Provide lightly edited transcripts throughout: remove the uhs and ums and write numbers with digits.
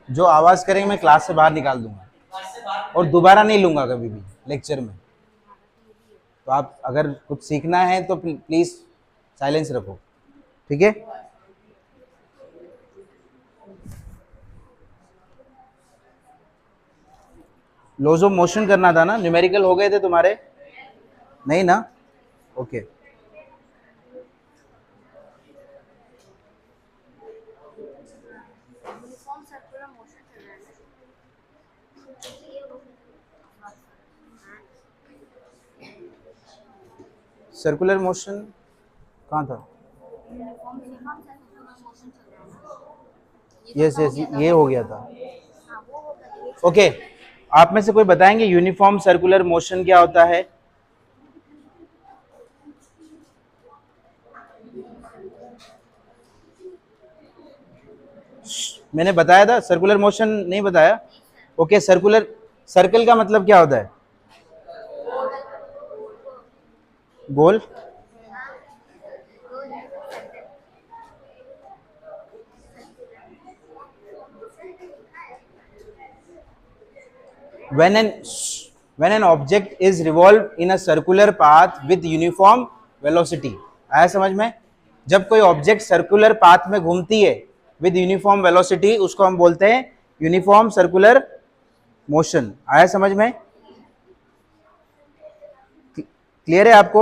जो आवाज करेंगे मैं क्लास से बाहर निकाल दूंगा और दोबारा नहीं लूंगा कभी भी लेक्चर में। तो आप अगर कुछ सीखना है तो प्लीज साइलेंस रखो, ठीक है। लॉज ऑफ मोशन करना था ना, न्यूमेरिकल हो गए थे तुम्हारे, नहीं ना? ओके सर्कुलर मोशन कहाँ था? यस यस, ये हो गया था। ओके आप में से कोई बताएंगे यूनिफॉर्म सर्कुलर मोशन क्या होता है? मैंने बताया था सर्कुलर मोशन, नहीं बताया? ओके सर्कुलर, सर्कल का मतलब क्या होता है? गोल। when an object is revolved in a circular path with uniform velocity, आया समझ में? जब कोई ऑब्जेक्ट सर्कुलर पाथ में घूमती है विद यूनिफॉर्म वेलोसिटी, उसको हम बोलते हैं यूनिफॉर्म सर्कुलर मोशन। आया समझ में? क्लियर है आपको?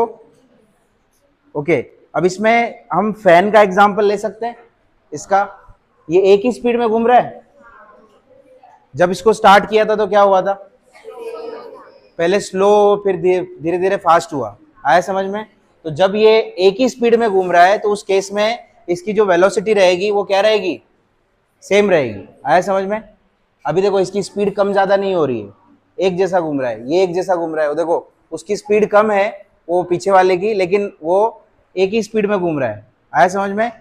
ओके अब इसमें हम फैन का एग्जांपल ले सकते हैं। इसका ये एक ही स्पीड में घूम रहा है। जब इसको स्टार्ट किया था तो क्या हुआ था? पहले स्लो, फिर धीरे धीरे फास्ट हुआ। आया समझ में? तो जब ये एक ही स्पीड में घूम रहा है तो उस केस में इसकी जो वेलोसिटी रहेगी वो क्या रहेगी? सेम रहेगी। आया समझ में? अभी देखो इसकी स्पीड कम ज्यादा नहीं हो रही है, एक जैसा घूम रहा है, ये एक जैसा घूम रहा है। देखो उसकी स्पीड कम है वो पीछे वाले की, लेकिन वो एक ही स्पीड में घूम रहा है। आया समझ में?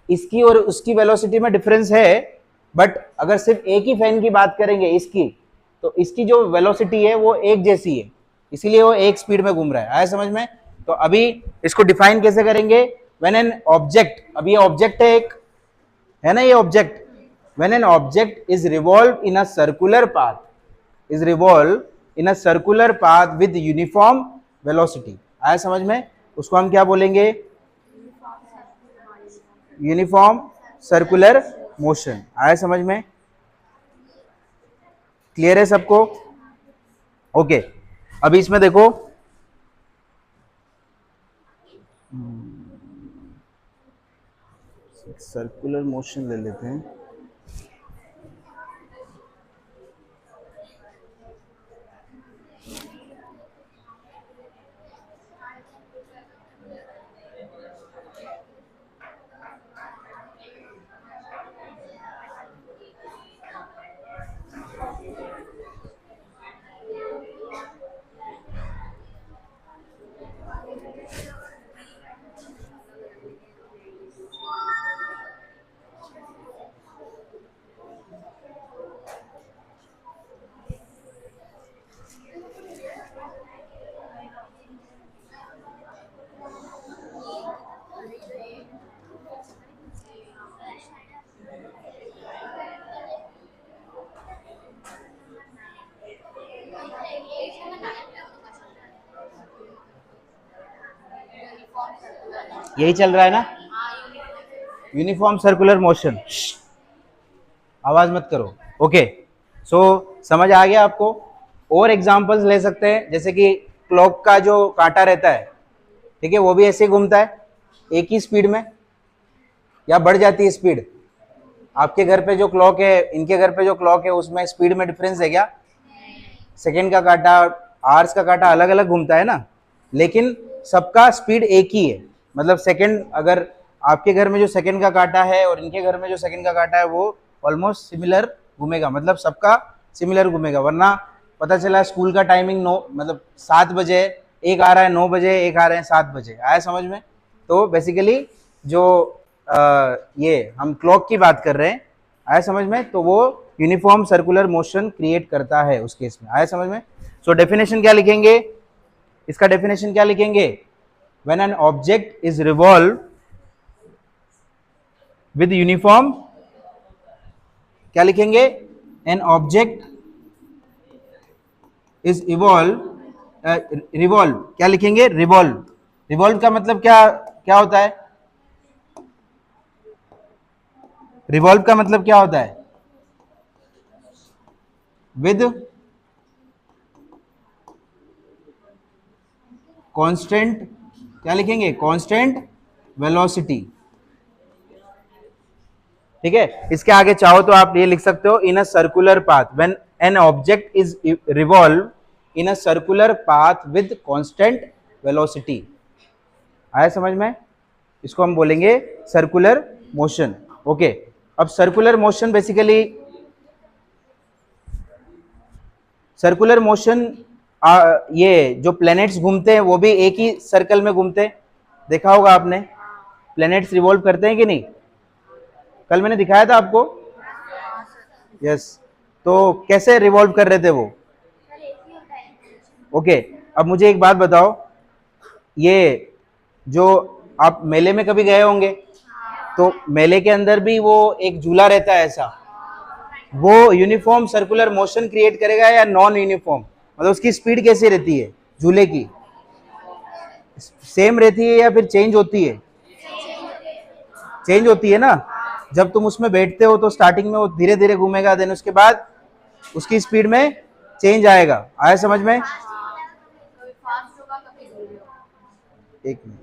इसकी और उसकी वेलोसिटी में डिफरेंस है, बट अगर सिर्फ एक ही फैन की बात करेंगे इसकी, तो इसकी जो वेलोसिटी है वो एक जैसी है, इसीलिए वो एक स्पीड में घूम रहा है। आया समझ में? तो अभी इसको डिफाइन कैसे करेंगे? व्हेन एन ऑब्जेक्ट, अब ये ऑब्जेक्ट है एक, है ना ये object, when an object is revolve in a circular path, is revolve in a circular path with uniform velocity. आया समझ में? उसको हम क्या बोलेंगे? Uniform circular motion. आया समझ में? क्लियर है सबको? ओके अभी इसमें देखो, सर्कुलर मोशन ले लेते हैं। यही चल रहा है ना, यूनिफॉर्म सर्कुलर मोशन। आवाज मत करो। ओके सो समझ आ गया आपको? और एग्जांपल्स ले सकते हैं, जैसे कि क्लॉक का जो कांटा रहता है, ठीक है, वो भी ऐसे घूमता है एक ही स्पीड में, या बढ़ जाती है स्पीड? आपके घर पे जो क्लॉक है, इनके घर पे जो क्लॉक है, उसमें स्पीड में डिफरेंस है क्या? सेकेंड का कांटा, आवर्स का कांटा अलग अलग घूमता है ना, लेकिन सबका स्पीड एक ही है। मतलब सेकेंड, अगर आपके घर में जो सेकेंड का कांटा है और इनके घर में जो सेकेंड का कांटा है वो ऑलमोस्ट सिमिलर घूमेगा, मतलब सबका सिमिलर घूमेगा। वरना पता चला स्कूल का टाइमिंग 9, मतलब 7 बजे, एक आ रहा है 9 बजे, एक आ रहे हैं 7 बजे। आया समझ में? तो बेसिकली जो ये हम क्लॉक की बात कर रहे हैं, आया समझ में? तो वो यूनिफॉर्म सर्कुलर मोशन क्रिएट करता है उस केस में। आया समझ में? सो डेफिनेशन क्या लिखेंगे? इसका डेफिनेशन क्या लिखेंगे? When an object is revolve with uniform, क्या लिखेंगे, एन ऑब्जेक्ट इज रिवॉल्व, क्या लिखेंगे, रिवॉल्व। रिवॉल्व का मतलब क्या क्या होता है, रिवॉल्व का मतलब क्या होता है, विद कांस्टेंट, क्या लिखेंगे, कांस्टेंट वेलोसिटी। ठीक है, इसके आगे चाहो तो आप ये लिख सकते हो, in a circular path when an object is revolve in a circular path with constant velocity. आया समझ में, इसको हम बोलेंगे सर्कुलर मोशन। ओके, अब circular motion basically, circular motion ये जो प्लैनेट्स घूमते हैं वो भी एक ही सर्कल में घूमते हैं, देखा होगा आपने, प्लैनेट्स रिवॉल्व करते हैं कि नहीं, कल मैंने दिखाया था आपको। यस, तो कैसे रिवॉल्व कर रहे थे वो। ओके, अब मुझे एक बात बताओ, ये जो आप मेले में कभी गए होंगे, तो मेले के अंदर भी वो एक झूला रहता है ऐसा, वो यूनिफॉर्म सर्कुलर मोशन क्रिएट करेगा या नॉन यूनिफॉर्म, मतलब उसकी स्पीड कैसी रहती है झूले की, सेम रहती है या फिर चेंज होती है, चेंज होती है ना। जब तुम उसमें बैठते हो तो स्टार्टिंग में वो धीरे धीरे घूमेगा, देन उसके बाद उसकी स्पीड में चेंज आएगा। आया समझ में, एक मिनट,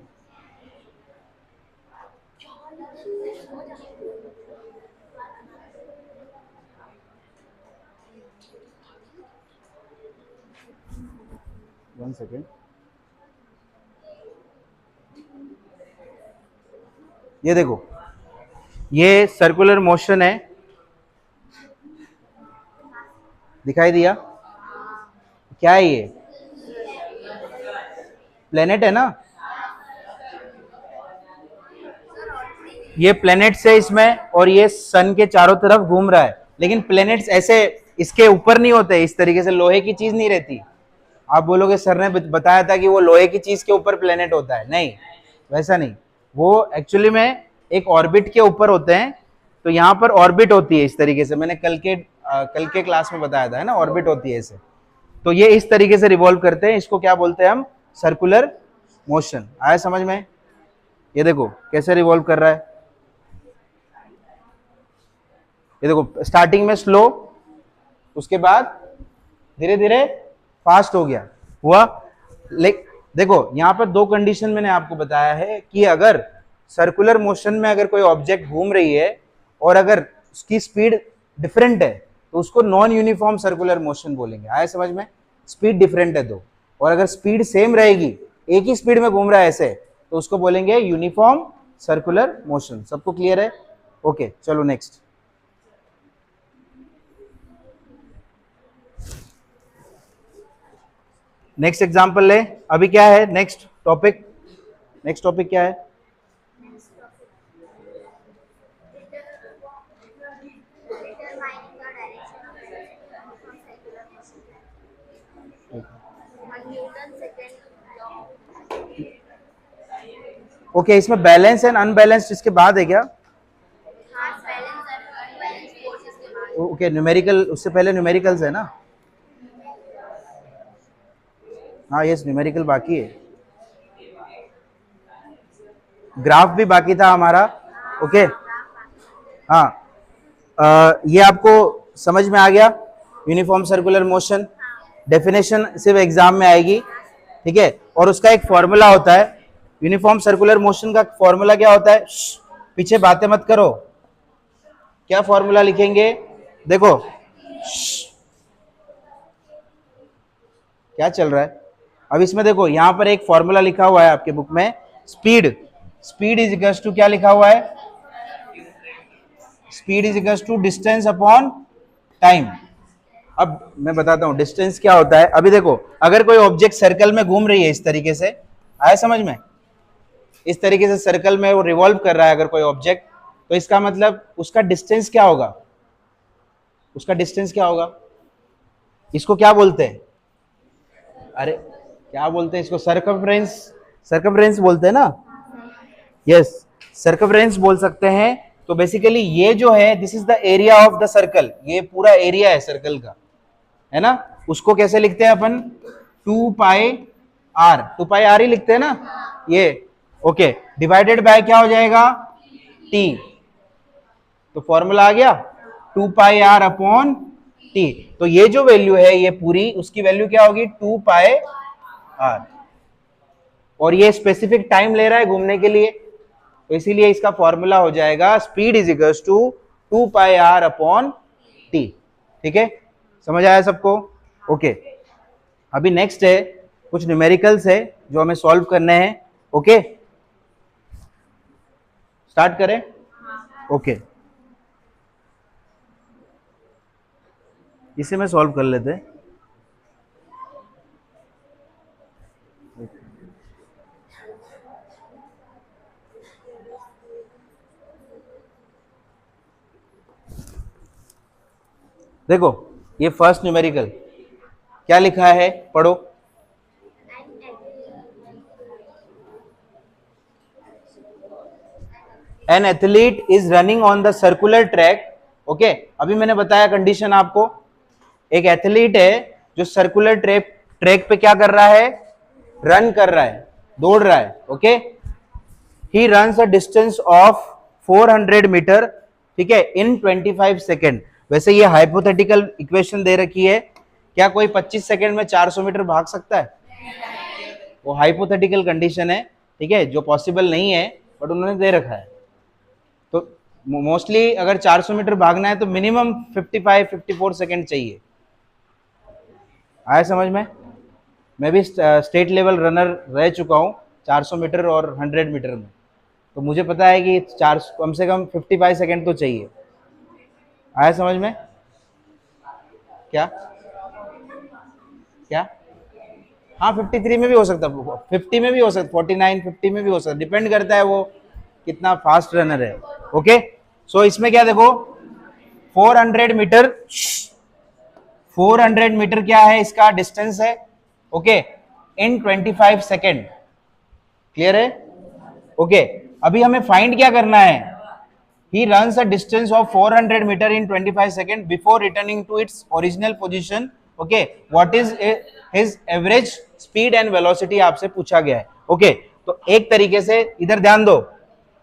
वन सेकेंड, ये देखो, ये सर्कुलर मोशन है, दिखाई दिया, क्या है ये, प्लेनेट है ना, ये प्लेनेट्स है इसमें, और ये सन के चारों तरफ घूम रहा है, लेकिन प्लेनेट्स ऐसे इसके ऊपर नहीं होते, इस तरीके से लोहे की चीज नहीं रहती। आप बोलोगे सर ने बताया था कि वो लोहे की चीज के ऊपर प्लेनेट होता है, नहीं, वैसा नहीं, वो एक्चुअली में एक ऑर्बिट के ऊपर होते हैं। तो यहाँ पर ऑर्बिट होती है इस तरीके से, मैंने कल के क्लास में बताया था, है ना, ऑर्बिट होती है ऐसे। तो ये इस तरीके से रिवॉल्व करते हैं, इसको क्या बोलते हैं हम, सर्कुलर मोशन। आया समझ में, ये देखो कैसे रिवॉल्व कर रहा है, ये देखो स्टार्टिंग में स्लो, उसके बाद धीरे धीरे फास्ट हो गया हुआ। देखो यहाँ पर दो कंडीशन मैंने आपको बताया है कि अगर सर्कुलर मोशन में अगर कोई ऑब्जेक्ट घूम रही है और अगर उसकी स्पीड डिफरेंट है तो उसको नॉन यूनिफॉर्म सर्कुलर मोशन बोलेंगे। आया समझ में, स्पीड डिफरेंट है तो, और अगर स्पीड सेम रहेगी, एक ही स्पीड में घूम रहा है ऐसे, तो उसको बोलेंगे यूनिफॉर्म सर्कुलर मोशन। सबको क्लियर है, ओके चलो नेक्स्ट। नेक्स्ट एग्जांपल ले, अभी क्या है नेक्स्ट टॉपिक, नेक्स्ट टॉपिक क्या है, ओके इसमें बैलेंस एंड अनबैलेंस्ड इसके बाद है क्या, ओके न्यूमेरिकल, उससे पहले न्यूमेरिकल्स है ना, हाँ यस न्यूमेरिकल बाकी है, ग्राफ भी बाकी था हमारा। ओके हाँ, ये आपको समझ में आ गया, यूनिफॉर्म सर्कुलर मोशन डेफिनेशन सिर्फ एग्जाम में आएगी, ठीक है, और उसका एक फॉर्मूला होता है। यूनिफॉर्म सर्कुलर मोशन का फॉर्मूला क्या होता है, पीछे बातें मत करो, क्या फॉर्मूला लिखेंगे, देखो क्या चल रहा है। अब इसमें देखो यहां पर एक फॉर्मूला लिखा हुआ है आपके बुक में, speed, speed is equals to क्या लिखा हुआ है, speed is equals to distance upon time. अब मैं बताता हूं डिस्टेंस क्या होता है। अभी देखो अगर कोई ऑब्जेक्ट सर्कल में घूम रही है इस तरीके से, आया समझ में, इस तरीके से सर्कल में वो रिवॉल्व कर रहा है अगर कोई ऑब्जेक्ट, तो इसका मतलब उसका डिस्टेंस क्या होगा, उसका डिस्टेंस क्या होगा, इसको क्या बोलते हैं, अरे क्या बोलते हैं इसको, सर्कमफ्रेंस, सर्कमफ्रेंस बोलते हैं ना, यस सर्कमफ्रेंस बोल सकते हैं। तो बेसिकली ये जो है this is the area of the circle, ये पूरा एरिया है सर्कल का, है ना। उसको कैसे लिखते हैं अपन, 2 पाई आर, 2 पाई आर ही लिखते हैं ना ये, ओके। डिवाइडेड बाय क्या हो जाएगा, टी। तो फॉर्मूला आ गया 2 पाई आर अपॉन टी। तो ये जो वैल्यू है ये पूरी, उसकी वैल्यू क्या होगी, 2 पाई आर। और ये स्पेसिफिक टाइम ले रहा है घूमने के लिए, तो इसीलिए इसका फॉर्मूला हो जाएगा speed is equals to 2 pi R upon T. ठीक है, समझ आया सबको, ओके। अभी नेक्स्ट है कुछ न्यूमेरिकल्स है जो हमें सॉल्व करने हैं, ओके। स्टार्ट करें, ओके। इसे में सॉल्व कर लेते हैं। देखो ये फर्स्ट न्यूमेरिकल क्या लिखा है, पढ़ो। An athlete is running on the circular track, okay. अभी मैंने बताया कंडीशन आपको, एक एथलीट है जो सर्कुलर ट्रैक पे क्या कर रहा है, रन कर रहा है, दौड़ रहा है, okay. He runs a distance of 400 meter, ठीक है, इन 25 सेकेंड। वैसे ये हाइपोथेटिकल इक्वेशन दे रखी है, क्या कोई 25 सेकेंड में 400 मीटर भाग सकता है, वो हाइपोथेटिकल कंडीशन है, ठीक है, जो पॉसिबल नहीं है, बट उन्होंने दे रखा है। तो मोस्टली अगर 400 मीटर भागना है तो मिनिमम 55-54 सेकेंड चाहिए। आया समझ में, मैं भी स्टेट लेवल रनर रह चुका हूँ 400 मीटर और 100 मीटर में, तो मुझे पता है कि कम से कम 55 सेकेंड तो चाहिए। आया समझ में, क्या क्या, हाँ 53 में भी हो सकता, 50 में भी हो सकता, 49 50 में भी हो सकता, डिपेंड करता है वो कितना फास्ट रनर है, ओके। सो इसमें क्या देखो, 400 मीटर, 400 मीटर क्या है, इसका डिस्टेंस है, ओके, इन 25 सेकेंड। क्लियर है, ओके। अभी हमें फाइंड क्या करना है, he runs a distance of 400 meter in 25 seconds before returning to its original position, okay, what is his average speed and velocity आपसे पूछा गया है, ओके। तो एक तरीके से इधर ध्यान दो,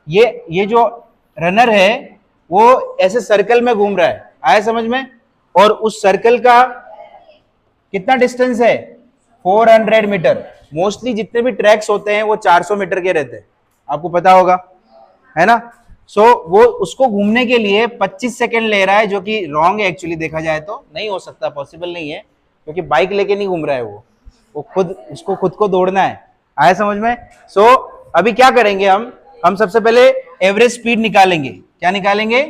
ये जो रनर है वो ऐसे सर्कल में घूम रहा है, आया समझ में, और उस सर्कल का कितना डिस्टेंस है, 400 मीटर। मोस्टली जितने भी ट्रैक्स होते हैं वो 400 मीटर के रहते हैं, आपको पता होगा, है ना। सो वो उसको घूमने के लिए 25 सेकेंड ले रहा है, जो कि रॉन्ग है एक्चुअली, देखा जाए तो नहीं हो सकता, पॉसिबल नहीं है, क्योंकि बाइक लेके नहीं घूम रहा है वो खुद, उसको खुद को दौड़ना है। आया समझ में। सो अभी क्या करेंगे, हम सबसे पहले एवरेज स्पीड निकालेंगे। क्या निकालेंगे,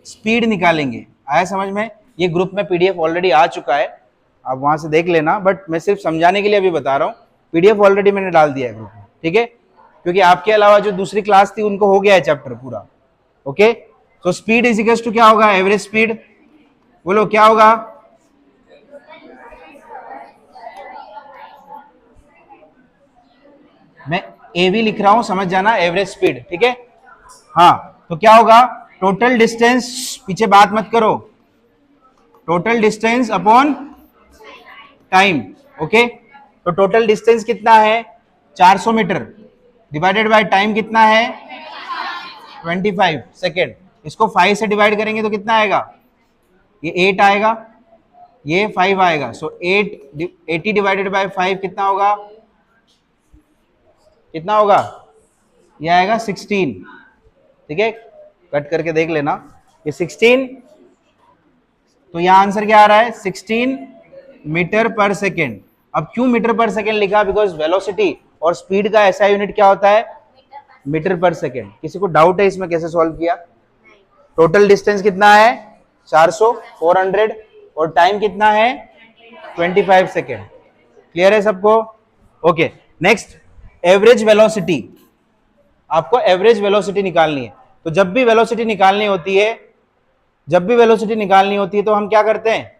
स्पीड निकालेंगे। आया समझ में। ये ग्रुप में पीडीएफ ऑलरेडी आ चुका है, आप वहां से देख लेना, बट मैं सिर्फ समझाने के लिए अभी बता रहा हूँ। पीडीएफ ऑलरेडी मैंने डाल दिया है ग्रुप में, ठीक है, क्योंकि आपके अलावा जो दूसरी क्लास थी उनको हो गया है चैप्टर पूरा, ओके। तो स्पीड इज इक्वल्स टू क्या होगा, एवरेज स्पीड, बोलो क्या होगा, मैं एवी लिख रहा हूं, समझ जाना, एवरेज स्पीड, ठीक है। हाँ, तो क्या होगा, टोटल डिस्टेंस, पीछे बात मत करो, total distance upon time, okay. तो टोटल डिस्टेंस कितना है, 400 मीटर, डिवाइडेड बाय टाइम कितना है, 25 सेकेंड। इसको 5 से डिवाइड करेंगे तो कितना आएगा, ये 8 आएगा, ये 5 आएगा। सो 80 डिवाइडेड बाय 5 कितना होगा, कितना होगा, ये आएगा 16, ठीक है, कट करके देख लेना, ये 16। तो यहां आंसर क्या आ रहा है, 16 मीटर पर सेकेंड। अब क्यों मीटर पर सेकेंड लिखा, बिकॉज वेलोसिटी और स्पीड का ऐसा यूनिट क्या होता है, मीटर पर सेकेंड। किसी को डाउट है इसमें कैसे सॉल्व किया। टोटल डिस्टेंस कितना है, 400, 400, और टाइम कितना है, 25 सेकेंड। क्लियर है सबको, ओके। नेक्स्ट, एवरेज वेलोसिटी, आपको एवरेज वेलोसिटी निकालनी है। तो जब भी वेलोसिटी निकालनी होती है, तो हम क्या करते हैं,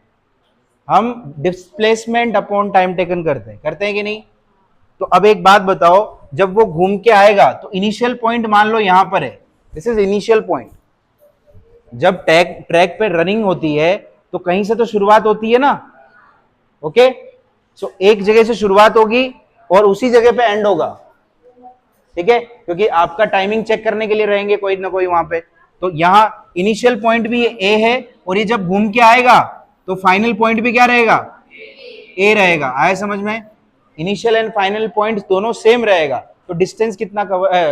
हम डिस्प्लेसमेंट अपॉन टाइम टेकन करते हैं कि नहीं। तो अब एक बात बताओ, जब वो घूम के आएगा तो इनिशियल पॉइंट मान लो यहां पर है, दिस इज इनिशियल पॉइंट। जब ट्रैक पे रनिंग होती है तो कहीं से तो शुरुआत होती है ना, ओके। सो एक जगह से शुरुआत होगी और उसी जगह पे एंड होगा, ठीक है, क्योंकि आपका टाइमिंग चेक करने के लिए रहेंगे कोई ना कोई वहां पे। तो यहां इनिशियल पॉइंट भी ए है और ये जब घूम के आएगा तो फाइनल पॉइंट भी क्या रहेगा, ए रहेगा। आया समझ में? इनिशियल एंड फाइनल पॉइंट दोनों सेम रहेगा, तो डिस्टेंस कितना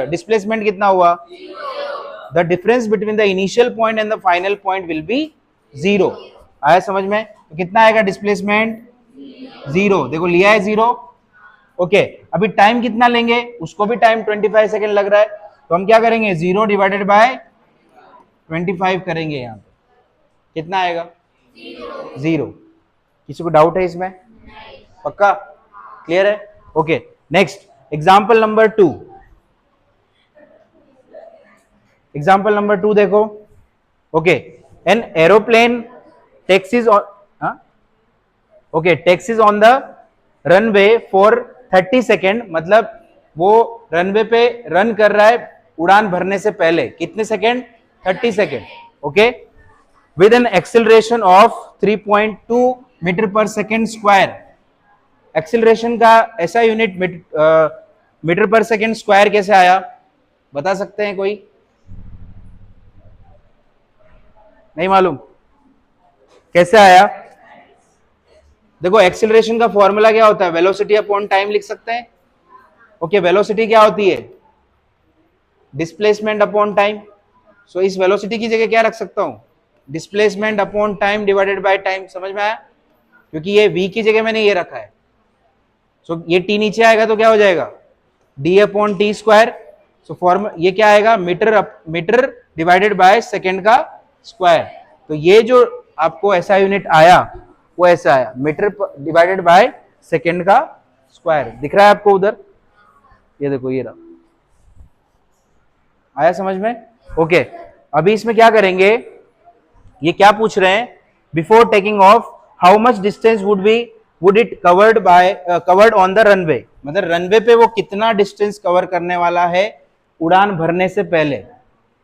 डिस्प्लेसमेंट कितना हुआ, the difference between the initial point and the final point will be 0। आया समझ में? तो कितना आएगा डिस्प्लेसमेंट, 0। देखो लिया है 0, ओके। अभी टाइम कितना लेंगे, उसको भी टाइम 25 सेकेंड लग रहा है, तो हम क्या करेंगे 0 डिवाइडेड बाय 25 करेंगे। यहां पे कितना आएगा, 0। किसी को डाउट है इसमें? पक्का क्लियर है? Okay, next example number 2। Example number 2 देखो, okay. An aeroplane taxis on the runway for 30 second, मतलब वो रनवे पे रन कर रहा है उड़ान भरने से पहले कितने second, 30 second, okay. With an acceleration of 3.2 meter पर सेकेंड स्क्वायर। एक्सेलरेशन का ऐसा यूनिट मीटर पर सेकेंड स्क्वायर कैसे आया, बता सकते हैं कोई? नहीं मालूम कैसे आया? देखो एक्सेलरेशन का फॉर्मूला क्या होता है, वेलोसिटी अपॉन टाइम लिख सकते हैं, ओके। वेलोसिटी क्या होती है, डिस्प्लेसमेंट अपॉन टाइम। सो इस वेलोसिटी की जगह क्या रख सकता हूं, displacement upon time divided by time. समझ में आया? क्योंकि ये v की जगह मैंने ये रखा है, सो ये t नीचे आएगा तो क्या हो जाएगा, d upon T square. So form ये क्या आएगा, मीटर डिवाइडेड बाय सेकेंड का स्क्वायर। तो ये जो आपको ऐसा यूनिट आया वो ऐसा आया, मीटर डिवाइडेड बाय सेकेंड का स्क्वायर। दिख रहा है आपको उधर, ये देखो ये रहा। आया समझ में? ओके। अभी इसमें क्या करेंगे, ये क्या पूछ रहे हैं, before taking of how much distance would it covered on the runway. मतलब रनवे पे वो कितना डिस्टेंस कवर करने वाला है उड़ान भरने से पहले,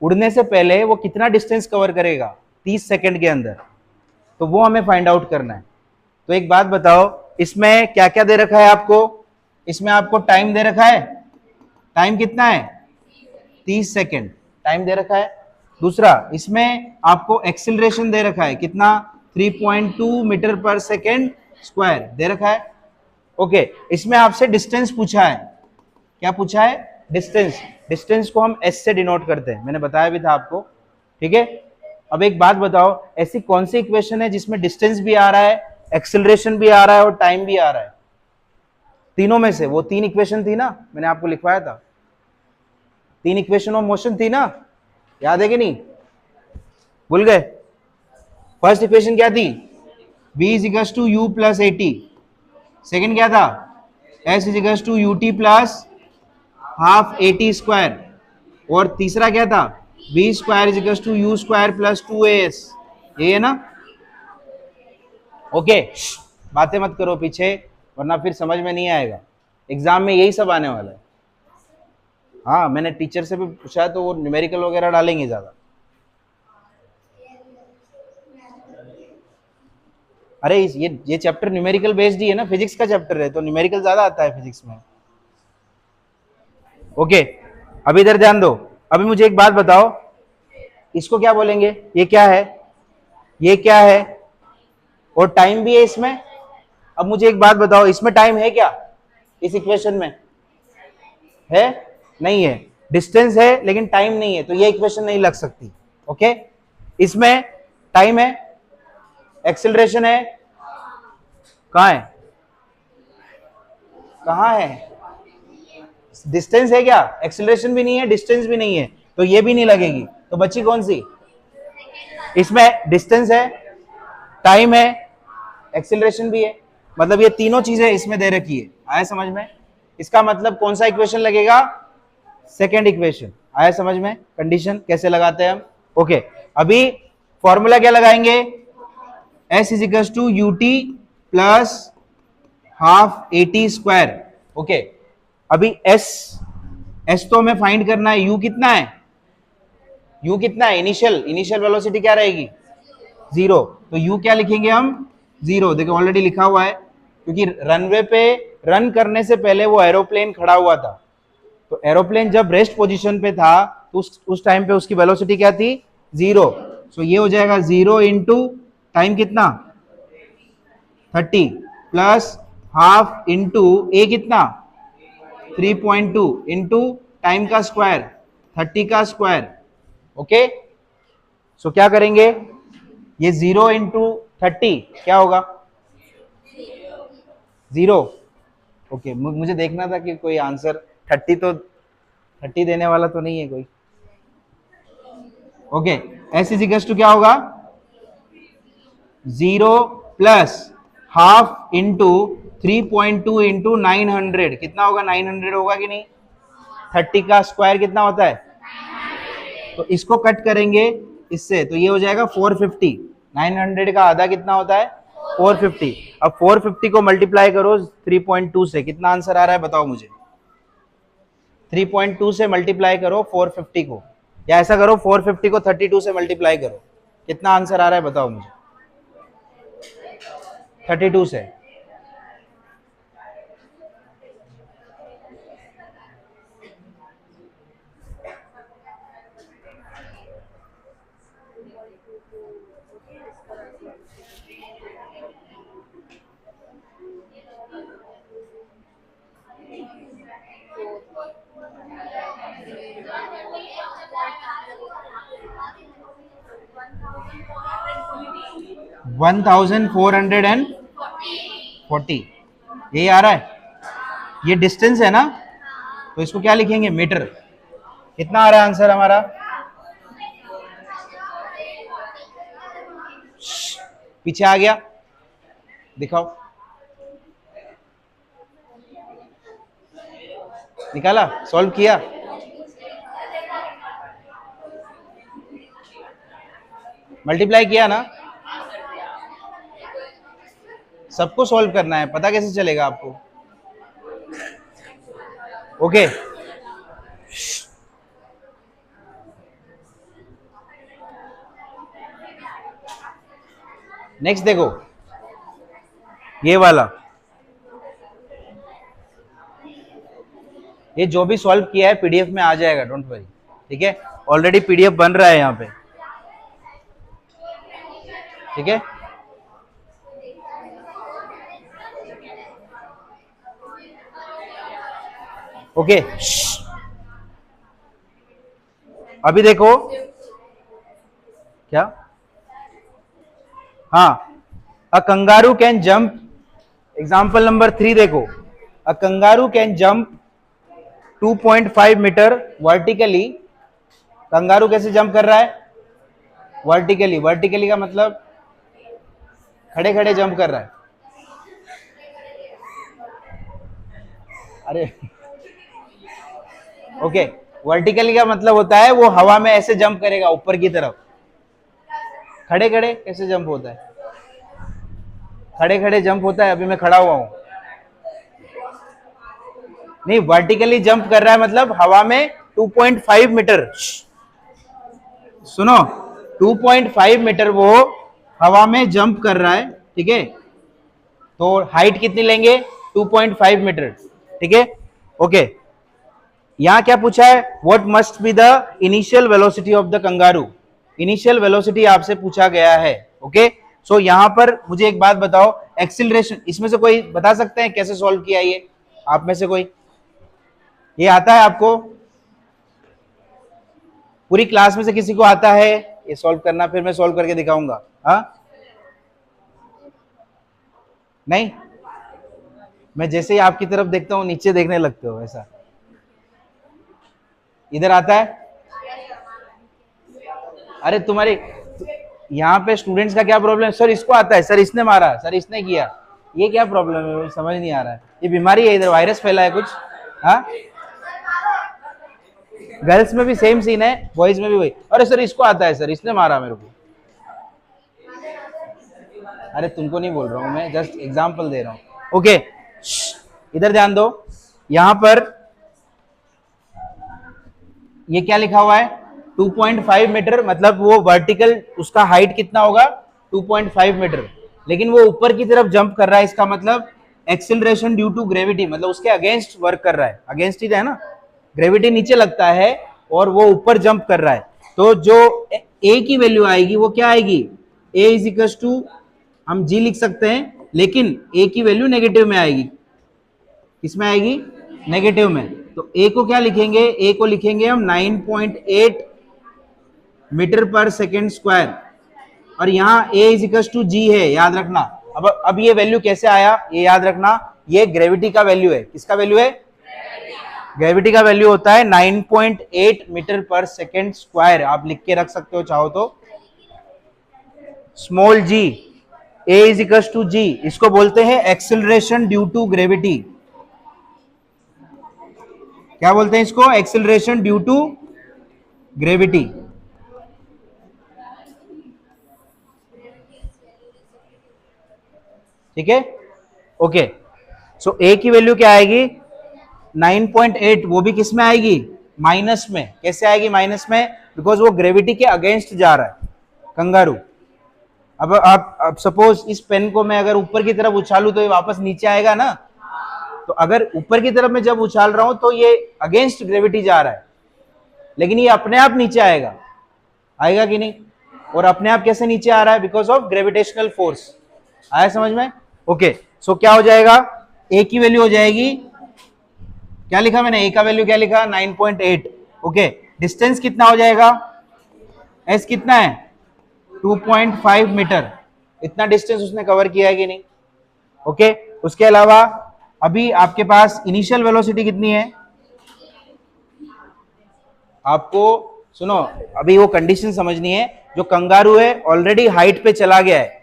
उड़ने से पहले वो कितना डिस्टेंस कवर करेगा 30 सेकेंड के अंदर, तो वो हमें फाइंड आउट करना है। तो एक बात बताओ, इसमें क्या क्या दे रखा है आपको, इसमें आपको टाइम दे रखा है, टाइम कितना है 30 सेकेंड टाइम दे रखा है। दूसरा इसमें आपको एक्सिलरेशन दे रखा है कितना, 3.2 मीटर पर सेकेंड स्क्वायर दे रखा है, ओके। इसमें आपसे डिस्टेंस पूछा है, क्या पूछा है, डिस्टेंस। डिस्टेंस को हम एस से डिनोट करते हैं, मैंने बताया भी था आपको, ठीक है। अब एक बात बताओ, ऐसी कौन सी इक्वेशन है जिसमें डिस्टेंस भी आ रहा है, एक्सेलरेशन भी आ रहा है और टाइम भी आ रहा है? तीनों में से वो 3 इक्वेशन थी ना, मैंने आपको लिखवाया था, 3 इक्वेशन ऑफ मोशन थी ना, याद है कि नहीं, भूल गए? फर्स्ट इक्वेशन क्या थी, v is equals to u plus A T. Second क्या था, s is equals to U T plus half A T square. और तीसरा क्या था, v square is equals to U square plus 2as। ये है ना, ओके। बातें मत करो पीछे, वरना फिर समझ में नहीं आएगा, एग्जाम में यही सब आने वाला है। हाँ मैंने टीचर से भी पूछा है तो वो न्यूमेरिकल वगैरह डालेंगे ज्यादा। अरे ये चैप्टर न्यूमेरिकल बेस्ड ही है ना, फिजिक्स का चैप्टर है तो न्यूमेरिकल ज्यादा आता है फिजिक्स में, ओके। अभी इधर ध्यान दो, अभी मुझे एक बात बताओ, इसको क्या बोलेंगे, ये क्या है, ये क्या है, और टाइम भी है इसमें। अब मुझे एक बात बताओ, इसमें टाइम है क्या, इस इक्वेशन में है, नहीं है। डिस्टेंस है लेकिन टाइम नहीं है, तो ये इक्वेशन नहीं लग सकती, ओके। इसमें टाइम है, एक्सेलरेशन है, कहां है, कहां है, डिस्टेंस है क्या, एक्सेलरेशन भी नहीं है डिस्टेंस भी नहीं है, तो ये भी नहीं लगेगी। तो बची कौन सी, इसमें डिस्टेंस है, टाइम है, एक्सेलरेशन भी है, मतलब ये तीनों चीजें इसमें दे रखी है। आया समझ में? इसका मतलब कौन सा इक्वेशन लगेगा, सेकेंड इक्वेशन। आया समझ में कंडीशन कैसे लगाते हैं हम, ओके। अभी फॉर्मूला क्या लगाएंगे, s is equal to U T plus half A T square, okay. अभी s तो हमें फाइंड करना है, u कितना है u कितना है, इनिशियल वेलोसिटी क्या रहेगी, 0, तो u क्या लिखेंगे हम, 0। देखो ऑलरेडी लिखा हुआ है, क्योंकि रनवे पे रन करने से पहले वो एरोप्लेन खड़ा हुआ था, तो एरोप्लेन जब रेस्ट पोजीशन पे था तो उस टाइम पे उसकी वेलोसिटी क्या थी, 0। सो ये हो जाएगा 0 इंटू टाइम कितना 30 प्लस हाफ इंटू ए कितना 3.2 इंटू टाइम का स्क्वायर 30 का स्क्वायर। ओके, सो क्या करेंगे, ये 0 इंटू 30 क्या होगा, 0। ओके, मुझे देखना था कि कोई आंसर 30 देने वाला तो नहीं है कोई। Okay, S is equal to क्या होगा, 0 प्लस हाफ इंटू 3.2 इंटू 900 कितना होगा, 900 होगा कि नहीं, 30 का स्क्वायर कितना होता है, तो इसको कट करेंगे इससे तो ये हो जाएगा 450। 900 का आधा कितना होता है, 450। अब 450 को मल्टीप्लाई करो 3.2 से, कितना आंसर आ रहा है बताओ मुझे, 3.2 से मल्टीप्लाई करो 450 को, या ऐसा करो 450 को 32 से मल्टीप्लाई करो, कितना आंसर आ रहा है बताओ मुझे, 32 से। वन 1440 यही आ रहा है, ये डिस्टेंस है ना, तो इसको क्या लिखेंगे, मीटर। कितना आ रहा है आंसर हमारा, पीछे आ गया, दिखाओ, निकाला, सॉल्व किया, मल्टीप्लाई किया ना, सबको सॉल्व करना है, पता कैसे चलेगा आपको। ओके, नेक्स्ट देखो ये वाला, ये जो भी सॉल्व किया है पीडीएफ में आ जाएगा, डोंट वरी, ठीक है, ऑलरेडी पीडीएफ बन रहा है यहाँ पे, ठीक है। ओके, अभी देखो क्या, हाँ, a kangaroo can jump, example number 3 देखो, a kangaroo can jump 2.5 metre vertically. Kangaroo कैसे जंप कर रहा है, वर्टिकली, वर्टिकली का मतलब खड़े खड़े जंप कर रहा है, अरे ओके, वर्टिकली का मतलब होता है वो हवा में ऐसे जंप करेगा ऊपर की तरफ। खड़े खड़े कैसे जंप होता है, खड़े खड़े जंप होता है, अभी मैं खड़ा हुआ हूं, नहीं, वर्टिकली जंप कर रहा है मतलब हवा में 2.5 मीटर, सुनो 2.5 मीटर वो हवा में जंप कर रहा है, ठीक है, तो हाइट कितनी लेंगे 2.5 मीटर, ठीक है। ओके, यहां क्या पूछा है, what must be the initial velocity of the kangaroo, initial velocity आपसे पूछा गया है। ओके, सो यहां पर मुझे एक बात बताओ, एक्सिलरेशन, इसमें से कोई बता सकते हैं कैसे सॉल्व किया ये, आप में से कोई, ये आता है आपको, पूरी क्लास में से किसी को आता है ये सॉल्व करना, फिर मैं सॉल्व करके दिखाऊंगा, हाँ, नहीं, मैं जैसे ही आपकी तरफ देखता हूं नीचे देखने लगते हो, ऐसा इधर आता है, अरे तुम्हारे यहाँ पे स्टूडेंट्स का क्या प्रॉब्लम है, सर इसको आता है, सर इसने मारा, सर इसने किया, ये क्या प्रॉब्लम है, मुझे समझ नहीं आ रहा है, ये बीमारी है, इधर वायरस फैला है कुछ, हाँ, गर्ल्स में भी सेम सीन है, बॉयज में भी वही, अरे सर इसको आता है, सर इसने मारा मेरे को, अरे तुमको नहीं बोल रहा हूं मैं, जस्ट एग्जांपल दे रहा हूं। ओके, इधर ध्यान दो, यहां पर ये क्या लिखा हुआ है, 2.5 मीटर, मतलब वो वर्टिकल उसका हाइट कितना होगा 2.5 मीटर, लेकिन वो ऊपर की तरफ जंप कर रहा है, इसका मतलब एक्सिलरेशन ड्यू टू ग्रेविटी, मतलब उसके अगेंस्ट वर्क कर रहा है, अगेंस्ट ही है ना, ग्रेविटी नीचे लगता है और वो ऊपर जंप कर रहा है। तो जो ए की वैल्यू आएगी वो क्या आएगी, ए इज इक्वल टू, हम जी लिख सकते हैं, लेकिन ए की वैल्यू नेगेटिव में आएगी, किसमें आएगी, नेगेटिव में। तो ए को क्या लिखेंगे, ए को लिखेंगे हम 9.8 मीटर पर सेकेंड स्क्वायर, और यहाँ ए इज इक्वल टू जी है, याद रखना। अब ये वैल्यू कैसे आया, ये याद रखना, ये ग्रेविटी का वैल्यू है, किसका वैल्यू है, ग्रेविटी का वैल्यू होता है 9.8 मीटर पर सेकेंड स्क्वायर, आप लिख के रख सकते हो चाहो तो, small g, a is equal to g, इसको बोलते हैं एक्सिलरेशन ड्यू टू ग्रेविटी। क्या बोलते हैं इसको, एक्सिलरेशन ड्यू टू ग्रेविटी। ठीक है, ओके। सो ए की वैल्यू क्या आएगी 9.8, वो भी किस में आएगी, माइनस में। कैसे आएगी माइनस में, बिकॉज वो ग्रेविटी के अगेंस्ट जा रहा है, कंगारू। अब सपोज इस पेन को मैं अगर ऊपर की तरफ उछालू तो ये वापस नीचे आएगा ना, तो अगर ऊपर की तरफ मैं जब उछाल रहा हूं तो ये अगेंस्ट ग्रेविटी जा रहा है, लेकिन ये अपने आप नीचे आएगा, आएगा कि नहीं, और अपने आप कैसे नीचे आ रहा है, बिकॉज ऑफ ग्रेविटेशनल फोर्स। आया समझ में, ओके। सो क्या हो जाएगा, ए की वैल्यू हो जाएगी, क्या लिखा मैंने, ए का वैल्यू क्या लिखा 9.8, ओके। डिस्टेंस कितना हो जाएगा, एस कितना है 2.5 मीटर, इतना डिस्टेंस उसने कवर किया है कि नहीं, ओके। उसके अलावा अभी आपके पास इनिशियल वेलोसिटी कितनी है, आपको सुनो, अभी वो कंडीशन समझनी है, जो कंगारू है ऑलरेडी हाइट पे चला गया है,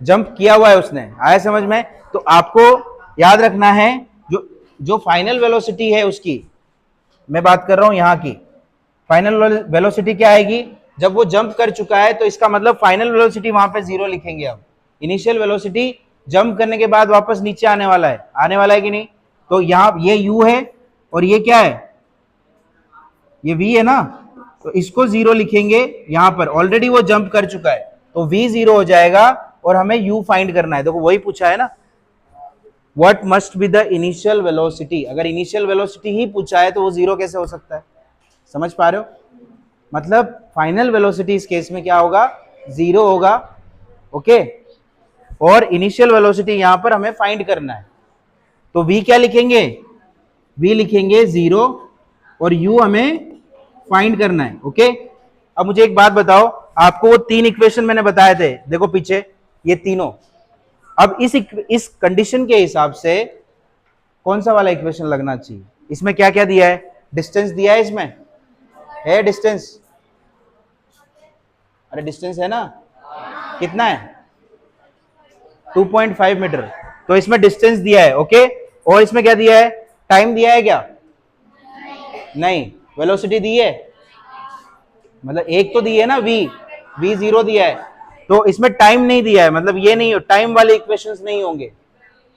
जंप किया हुआ है उसने, आया समझ में। तो आपको याद रखना है जो फाइनल वेलोसिटी है उसकी, मैं बात कर रहा हूं यहां की, फाइनल वेलोसिटी क्या आएगी, जब वो जंप कर चुका है तो इसका मतलब फाइनल वेलोसिटी वहां पे 0 लिखेंगे हम। इनिशियल वेलोसिटी जंप करने के बाद वापस नीचे आने वाला है कि नहीं, तो यहां ये u है और ये क्या है, ये v है ना, तो इसको 0 लिखेंगे, यहां पर ऑलरेडी वो जंप कर चुका है तो v 0 हो जाएगा, और हमें u फाइंड करना है। देखो वही पूछा है ना, what must be the initial velocity, अगर इनिशियल वेलोसिटी ही पूछा है तो वो 0 कैसे हो सकता है, समझ पा रहे हो, मतलब फाइनल वेलोसिटी इस केस में क्या होगा, 0 होगा, ओके। और इनिशियल वेलोसिटी यहां पर हमें फाइंड करना है, तो v क्या लिखेंगे, v लिखेंगे 0 और u हमें फाइंड करना है, ओके। अब मुझे एक बात बताओ, आपको वो 3 इक्वेशन मैंने बताए थे, देखो पीछे ये तीनों, अब इस कंडीशन के हिसाब से कौन सा वाला इक्वेशन लगना चाहिए, इसमें क्या क्या दिया है, डिस्टेंस दिया है, इसमें है डिस्टेंस, अरे डिस्टेंस है ना, कितना है 2.5 मीटर, तो इसमें डिस्टेंस दिया है, ओके। और इसमें क्या दिया है, टाइम दिया है क्या, नहीं, वेलोसिटी दी है, मतलब एक तो दी है ना, v 0 दिया है, तो इसमें टाइम नहीं दिया है, मतलब ये नहीं हो, टाइम वाले इक्वेशंस नहीं होंगे,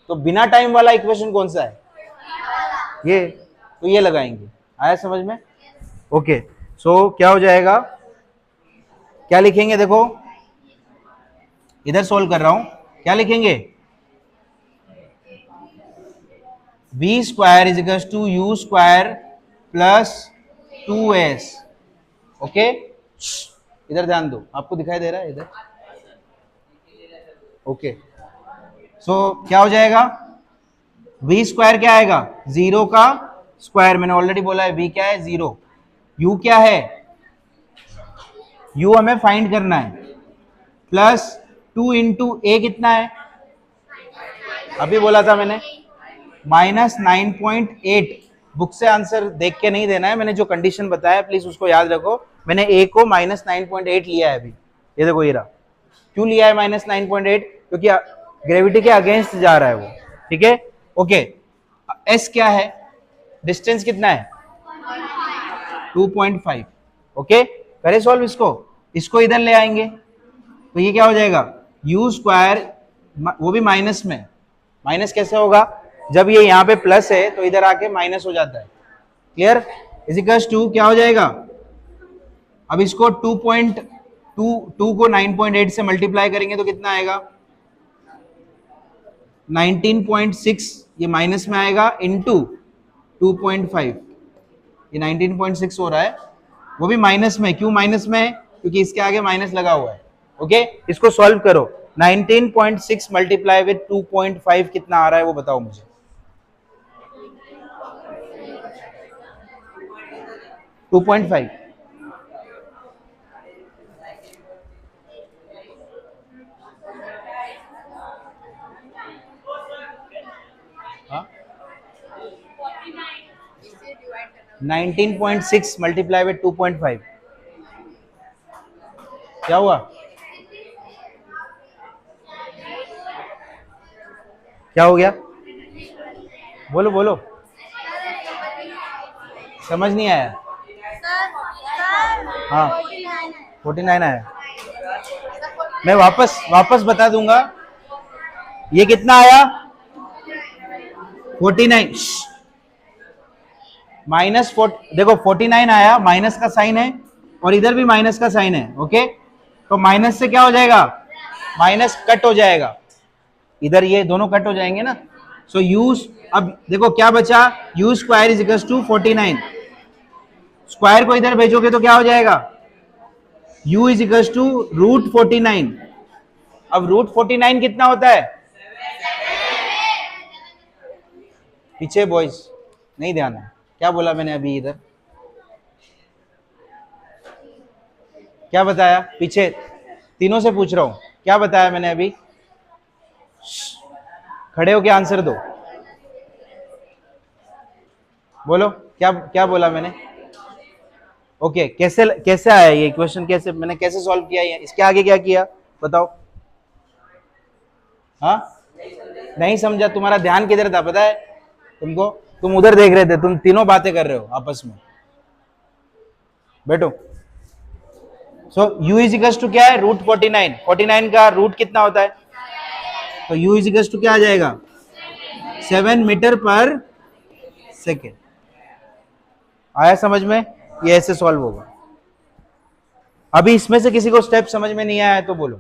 तो बिना टाइम वाला इक्वेशन कौन सा है, ये, तो ये लगाएंगे, आया समझ में, ओके। सो क्या हो जाएगा, क्या लिखेंगे, देखो इधर सोल्व कर रहा हूं, क्या लिखेंगे, v square is equal to u square plus 2s, okay. इधर ध्यान दो, आपको दिखाई दे रहा है इधर, ओके। सो क्या हो जाएगा, v स्क्वायर क्या आएगा, 0 का स्क्वायर, मैंने ऑलरेडी बोला है v क्या है 0, u क्या है, u हमें फाइंड करना है, प्लस 2 इंटू ए कितना है, अभी बोला था मैंने माइनस 9.8, बुक से आंसर देख के नहीं देना है, मैंने जो कंडीशन बताया प्लीज उसको याद रखो, मैंने ए को माइनस 9.8 लिया है अभी, ये देखो ये रहा, क्यों लिया है माइनस 9.8, क्योंकि ग्रेविटी के अगेंस्ट जा रहा है वो, ठीक है, ओके। एस क्या है, डिस्टेंस कितना है 2.5, ओके। करें सॉल्व इसको इधर ले आएंगे, तो ये क्या हो जाएगा, u स्क्वायर, वो भी माइनस में, माइनस कैसे होगा, जब ये यहाँ पे प्लस है तो इधर आके माइनस हो जाता है, क्लियर, इज इक्वल टू क्या हो जाएगा, अब इसको 2.2 को 9.8 से मल्टीप्लाई करेंगे तो कितना आएगा 19.6, ये माइनस में आएगा इनटू 2.5, ये 19.6 हो रहा है, वो भी माइनस में। क्यों माइनस में है? क्योंकि इसके आगे माइनस लगा हुआ है। ओके, इसको सॉल्व करो। 19.6 मल्टीप्लाई विद 2.5 कितना आ रहा है वो बताओ मुझे। 2.5। हाँ, 19.6 मल्टीप्लाई विद 2.5 क्या हुआ? क्या हो गया? बोलो बोलो, समझ नहीं आया। हाँ 49 आया। मैं वापस बता दूंगा। ये कितना आया? 49 माइनस देखो 49 आया, माइनस का साइन है और इधर भी माइनस का साइन है। ओके, तो माइनस से क्या हो जाएगा? माइनस कट हो जाएगा, इधर ये दोनों कट हो जाएंगे ना। सो यूज, अब देखो क्या बचा, U square is equal to 49, square को इधर भेजोगे तो क्या हो जाएगा? u is equal to √49। अब √49 कितना होता है? पीछे बॉयज नहीं ध्यान है, क्या बोला मैंने अभी? इधर क्या बताया? पीछे तीनों से पूछ रहा हूं, क्या बताया मैंने अभी? खड़े होके आंसर दो, बोलो क्या क्या बोला मैंने? ओके, कैसे आया ये इक्वेशन? कैसे मैंने कैसे सॉल्व किया? ये इसके आगे क्या किया बताओ? हाँ, नहीं समझा? तुम्हारा ध्यान किधर था पता है तुमको? तुम उधर देख रहे थे, तुम तीनों बातें कर रहे हो आपस में। बैठो। सो u इज इक्वल टू क्या है? √49। 49 का रूट कितना होता है? तो u इज इक्वल टू क्या आ जाएगा? 7 मीटर पर सेकेंड। आया समझ में? ये ऐसे सॉल्व होगा। अभी इसमें से किसी को स्टेप समझ में नहीं आया है तो बोलो।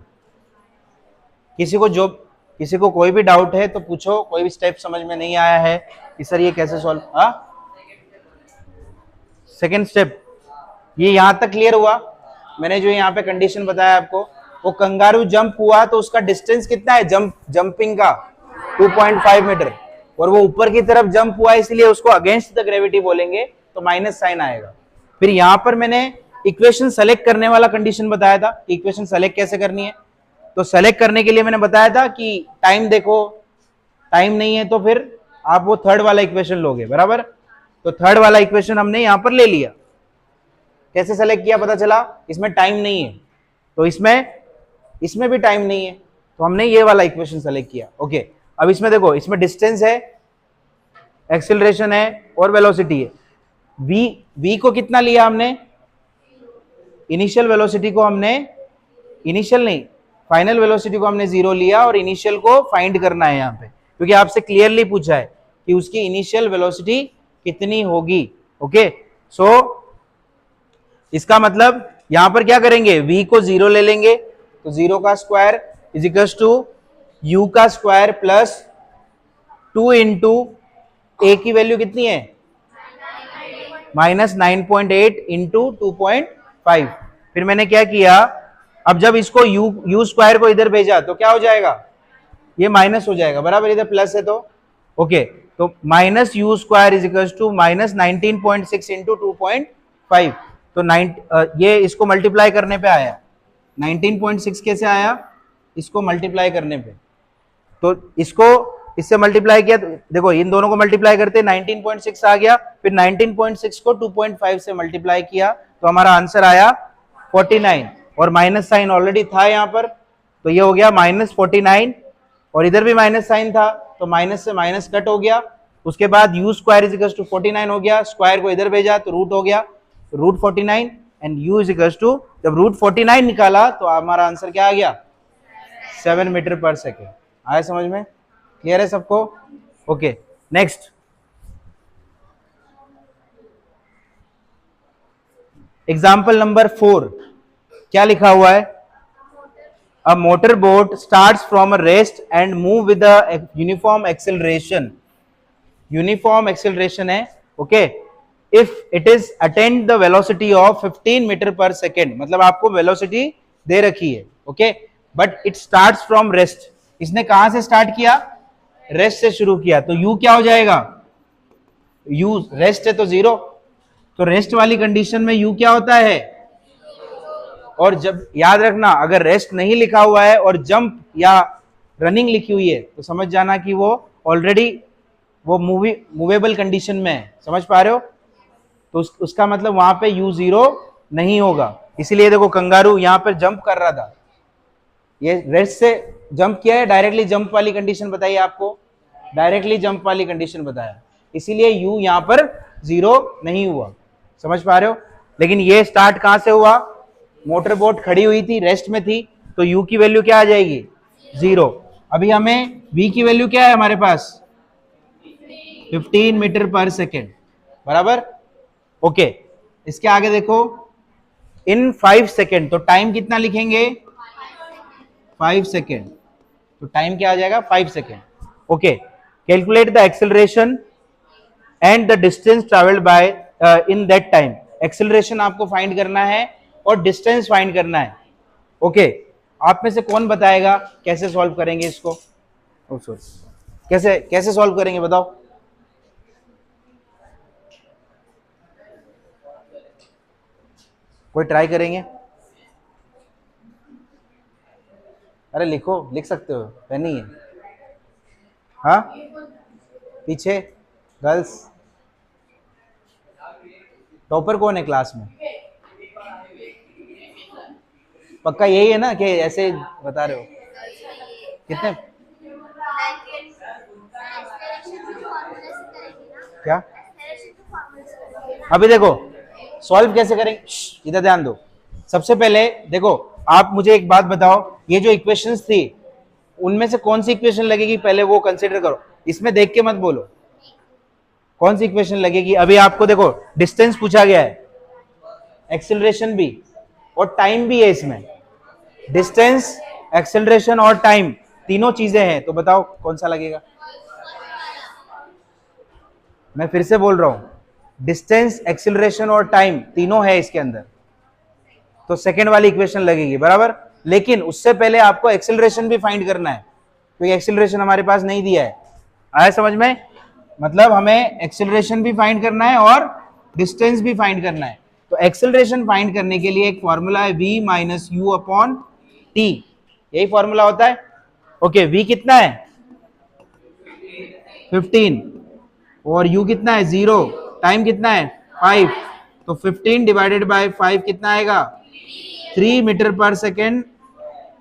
किसी को कोई भी डाउट है तो पूछो, कोई भी स्टेप समझ में नहीं आया है कि सर ये कैसे सॉल्व? हाँ, सेकेंड स्टेप ये यहां तक क्लियर हुआ? मैंने जो यहाँ पे कंडीशन बताया आपको, वो कंगारू जंप हुआ तो उसका डिस्टेंस कितना है जंपिंग का? 2.5 मीटर, और वो ऊपर की तरफ जंप हुआ इसलिए उसको अगेंस्ट द ग्रेविटी बोलेंगे, तो माइनस साइन आएगा। फिर यहां पर मैंने इक्वेशन सेलेक्ट करने वाला कंडीशन बताया था, इक्वेशन सेलेक्ट कैसे करनी है। तो सेलेक्ट करने के लिए मैंने बताया था कि टाइम देखो, टाइम नहीं है तो फिर आप वो थर्ड वाला इक्वेशन लोगे, बराबर? तो थर्ड वाला इक्वेशन हमने यहां पर ले लिया। कैसे सेलेक्ट किया पता चला? इसमें टाइम नहीं है, तो इसमें भी टाइम नहीं है, तो हमने ये वाला इक्वेशन सेलेक्ट किया। ओके, अब इसमें देखो, इसमें डिस्टेंस है, एक्सेलरेशन है और वेलोसिटी है। v को कितना लिया हमने? इनिशियल वेलोसिटी को हमने, इनिशियल नहीं, फाइनल वेलोसिटी को हमने 0 लिया और इनिशियल को फाइंड करना है यहाँ पे, क्योंकि आपसे क्लियरली पूछा है कि उसकी इनिशियल वेलोसिटी कितनी होगी। ओके, सो इसका मतलब यहां पर क्या करेंगे? v को 0 ले लेंगे, तो 0 का square is equal to u का स्क्वायर प्लस 2 इंटू a की वैल्यू कितनी है? -9.8 इंटू 2.5। फिर मैंने क्या किया, अब जब इसको u स्क्वायर को इधर भेजा तो क्या हो जाएगा? ये माइनस हो जाएगा, बराबर? इधर प्लस है तो ओके, तो minus u square is equal to -19.6 into 2.5। तो ये इसको मल्टीप्लाई करने पे आया 19.6। कैसे आया? इसको मल्टीप्लाई करने पे, तो इसको इससे मल्टीप्लाई किया, तो देखो इन दोनों को मल्टीप्लाई करते 19.6 आ गया, फिर 19.6 को 2.5 से मल्टीप्लाई किया तो हमारा आंसर आया 49, और माइनस साइन ऑलरेडी था यहाँ पर, तो ये हो गया -49, और इधर भी माइनस साइन था तो माइनस से माइनस कट हो गया। उसके बाद u square is equal to 49 हो गया, स्क्वायर को इधर भेजा तो रूट हो गया √49, and u is equal to, जब √49 निकाला तो हमारा आंसर क्या आ गया? 7 मीटर पर सेकेंड। आया समझ में? क्लियर है सबको? ओके, नेक्स्ट एग्जाम्पल नंबर 4 क्या लिखा हुआ है? A motor boat starts from a rest and move with a uniform acceleration. Uniform acceleration है, okay. If it is attend the velocity of 15 metre पर सेकेंड, मतलब आपको वेलोसिटी दे रखी है, okay, but it starts from rest. इसने कहां से स्टार्ट किया? रेस्ट से शुरू किया. तो यू क्या हो जाएगा? यू रेस्ट है तो 0, तो रेस्ट वाली कंडीशन में यू क्या होता है? और जब याद रखना, अगर रेस्ट नहीं लिखा हुआ है और जंप या रनिंग लिखी हुई है तो समझ जाना कि वो ऑलरेडी वो मूवेबल कंडीशन में है. समझ पा रहे हो? तो उसका मतलब वहां पे u 0 नहीं होगा. इसीलिए देखो कंगारू यहां पर जंप कर रहा था, ये रेस्ट से जंप किया है. डायरेक्टली जंप वाली कंडीशन बताइए आपको, डायरेक्टली जंप वाली कंडीशन बताया, इसीलिए u यहां पर 0 नहीं हुआ. समझ पा रहे हो? लेकिन ये स्टार्ट कहां से हुआ? मोटर बोट खड़ी हुई थी, रेस्ट में थी, तो u की वैल्यू क्या आ जाएगी? 0. अभी हमें v की वैल्यू क्या है हमारे पास? 15 मीटर पर सेकेंड, बराबर, ओके. इसके आगे देखो, इन 5 सेकेंड, तो टाइम कितना लिखेंगे? 5 सेकेंड. तो टाइम क्या आ जाएगा? 5 second, okay. Calculate the acceleration and the distance travelled by in that time. Acceleration आपको फाइंड करना है और डिस्टेंस फाइंड करना है, ओके. आप में से कौन बताएगा कैसे सॉल्व करेंगे इसको? कैसे कैसे सॉल्व करेंगे बताओ? कोई ट्राई करेंगे? अरे लिखो, लिख सकते हो, पेन ही है. हाँ, पीछे गर्ल्स. टॉपर कौन है क्लास में? पक्का यही है ना कि ऐसे बता रहे हो? कितने? क्या? अभी देखो सॉल्व कैसे करेंगे, इधर ध्यान दो. सबसे पहले देखो, आप मुझे एक बात बताओ, ये जो इक्वेशंस थी उनमें से कौन सी इक्वेशन लगेगी पहले वो कंसीडर करो. इसमें देख के मत बोलो कौन सी इक्वेशन लगेगी. अभी आपको देखो डिस्टेंस पूछा गया है, एक्सेलरेशन भी और टाइम भी है इसमें. डिस्टेंस, एक्सेलरेशन और टाइम तीनों चीजें हैं, तो बताओ कौन सा लगेगा? मैं फिर से बोल रहा हूं, डिस्टेंस, एक्सेलरेशन और टाइम तीनों है इसके अंदर, तो सेकेंड वाली इक्वेशन लगेगी, बराबर. लेकिन उससे पहले आपको एक्सेलरेशन भी फाइंड करना है, क्योंकि एक्सेलरेशन हमारे पास नहीं दिया है. आया समझ में? मतलब हमें एक्सेलरेशन भी फाइंड करना है और डिस्टेंस भी फाइंड करना है. तो एक्सेलरेशन फाइंड करने के लिए एक फॉर्मूला है v minus u upon T. यही फॉर्मूला होता है, ओके. v कितना है? 15 और u कितना है? 0. टाइम कितना है? 5. तो 15 डिवाइडेड बाय 5 कितना आएगा? 3 मीटर पर सेकेंड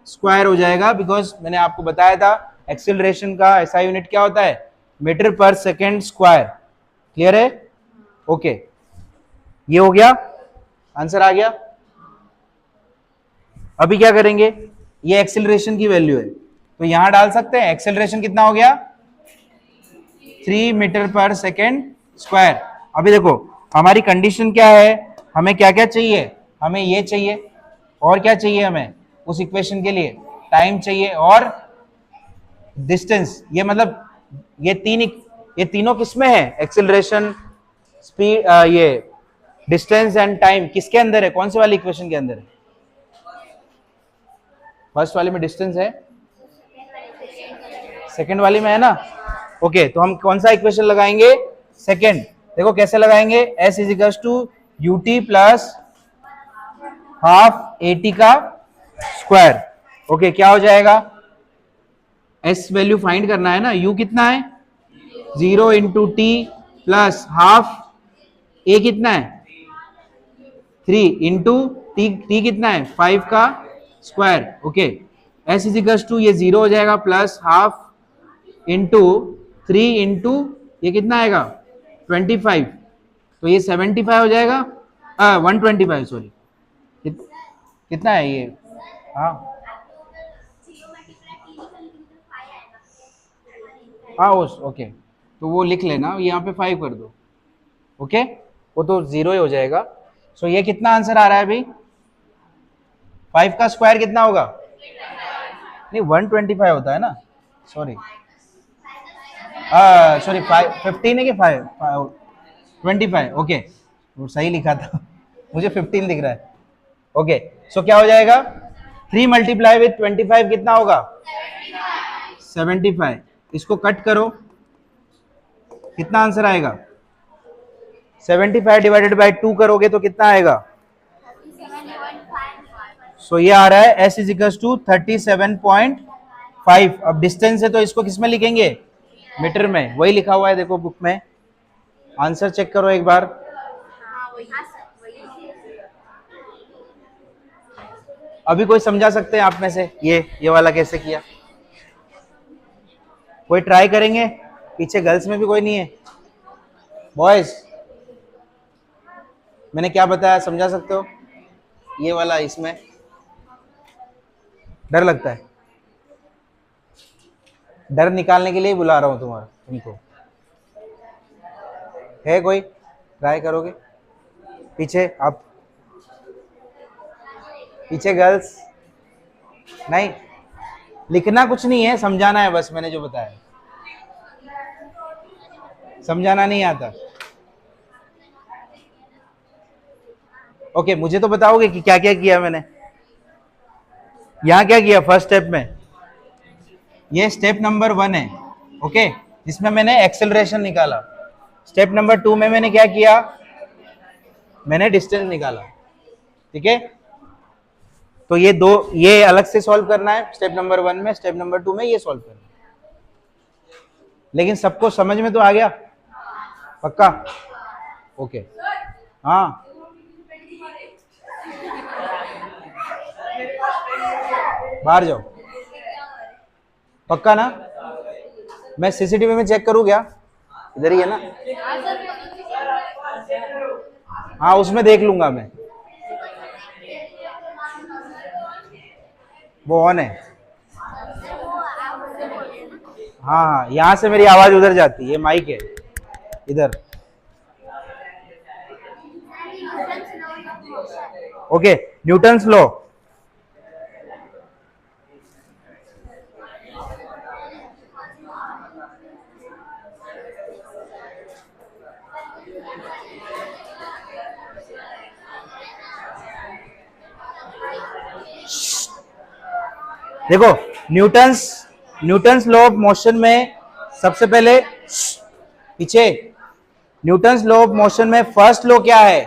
स्क्वायर हो जाएगा. बिकॉज मैंने आपको बताया था एक्सेलरेशन का ऐसा यूनिट क्या होता है? मीटर पर सेकेंड स्क्वायर. क्लियर है? ओके, ये हो गया, आंसर आ गया. अभी क्या करेंगे? ये एक्सेलरेशन की वैल्यू है, तो यहां डाल सकते हैं. एक्सेलरेशन कितना हो गया? 3 मीटर पर सेकेंड स्क्वायर. अभी देखो हमारी कंडीशन क्या है, हमें क्या क्या चाहिए? हमें ये चाहिए, और क्या चाहिए हमें उस इक्वेशन के लिए? टाइम चाहिए और डिस्टेंस. ये मतलब ये तीनों किसमें है? एक्सेलरेशन, स्पीड, ये डिस्टेंस एंड टाइम किसके अंदर है? कौन से वाली इक्वेशन के अंदर है? फर्स्ट वाली में डिस्टेंस है, सेकेंड वाली में है ना, ओके. तो हम कौन सा इक्वेशन लगाएंगे? सेकेंड. देखो कैसे लगाएंगे, s is equal to U T plus half A T का स्क्वायर, ओके. क्या हो जाएगा? s वैल्यू फाइंड करना है ना, u कितना है? 0 into T plus half a कितना है? 3 इंटू टी कितना है? 5 का square, okay. s is equal to ये 0 हो जाएगा प्लस हाफ इंटू 3 इंटू ये कितना आएगा? 25. तो ये 75 हो जाएगा, 125 सॉरी. कितना है ये? हाँ हाँ ओके, तो वो लिख लेना, यहाँ पे 5 कर दो, ओके. वो तो 0 ही हो जाएगा. सो ये कितना आंसर आ रहा है अभी? 5 का स्क्वायर कितना होगा? नहीं 125 होता है ना, सॉरी सॉरी 15 है कि 25? ओके, वो सही लिखा था मुझे 15 दिख रहा है। ओके सो क्या हो जाएगा? 3 मल्टीप्लाई विथ 25 कितना होगा? 75। इसको कट करो, कितना आंसर आएगा? 75 डिवाइडेड बाई 2 करोगे तो कितना आएगा? सो ये आ रहा है s इज इक्वल टू 37.5। अब डिस्टेंस है तो इसको किस में लिखेंगे? मीटर में। वही लिखा हुआ है देखो बुक में। आंसर चेक करो एक बार। अभी कोई समझा सकते हैं आप में से ये वाला कैसे किया? कोई ट्राई करेंगे? पीछे गर्ल्स में भी कोई नहीं है? बॉयज मैंने क्या बताया समझा सकते हो? ये वाला इसमें डर लगता है, डर निकालने के लिए बुला रहा हूं तुमको। है कोई ट्राई करोगे? पीछे आप, पीछे गर्ल्स नहीं, लिखना कुछ नहीं है, समझाना है बस। मैंने जो बताया समझाना नहीं आता। ओके मुझे तो बताओगे कि क्या क्या किया मैंने यहां? क्या किया फर्स्ट स्टेप में? ये स्टेप नंबर 1 है, ओके, जिसमें मैंने एक्सेलरेशन निकाला। स्टेप नंबर 2 में मैंने क्या किया? मैंने डिस्टेंस निकाला। ठीक है, तो ये अलग से सॉल्व करना है स्टेप नंबर 1 में, स्टेप नंबर 2 में ये सॉल्व करना है। लेकिन सबको समझ में तो आ गया? पक्का? ओके हाँ, बाहर जाओ। पक्का ना? मैं सीसीटीवी में चेक करूँ क्या? इधर ही है ना? हाँ उसमें देख लूंगा मैं, वो ऑन है। हाँ यहाँ से मेरी आवाज उधर जाती है, ये माइक है इधर। Okay Newton's law. देखो न्यूटन्स लॉ ऑफ मोशन में सबसे पहले पीछे, न्यूटन्स लॉ ऑफ मोशन में फर्स्ट लॉ क्या है?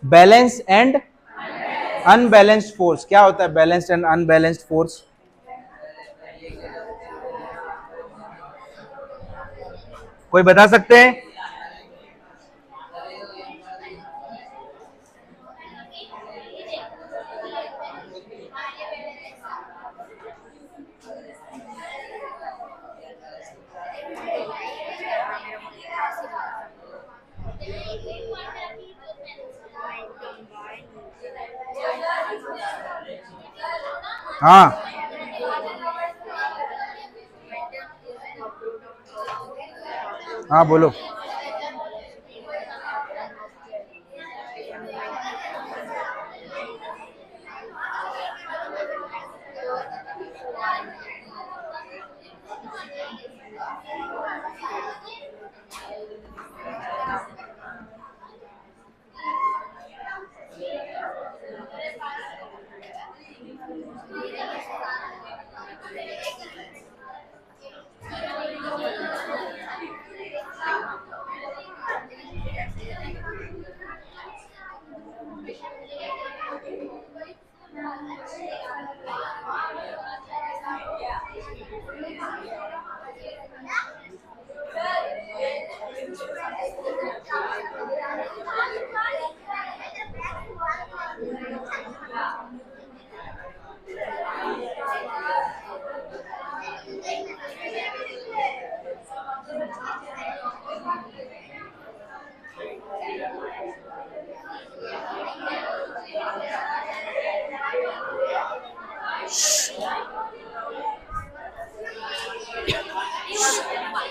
Balance and unbalanced force. क्या होता है बैलेंस्ड एंड अनबैलेंस्ड फोर्स? कोई बता सकते हैं? हाँ हाँ बोलो।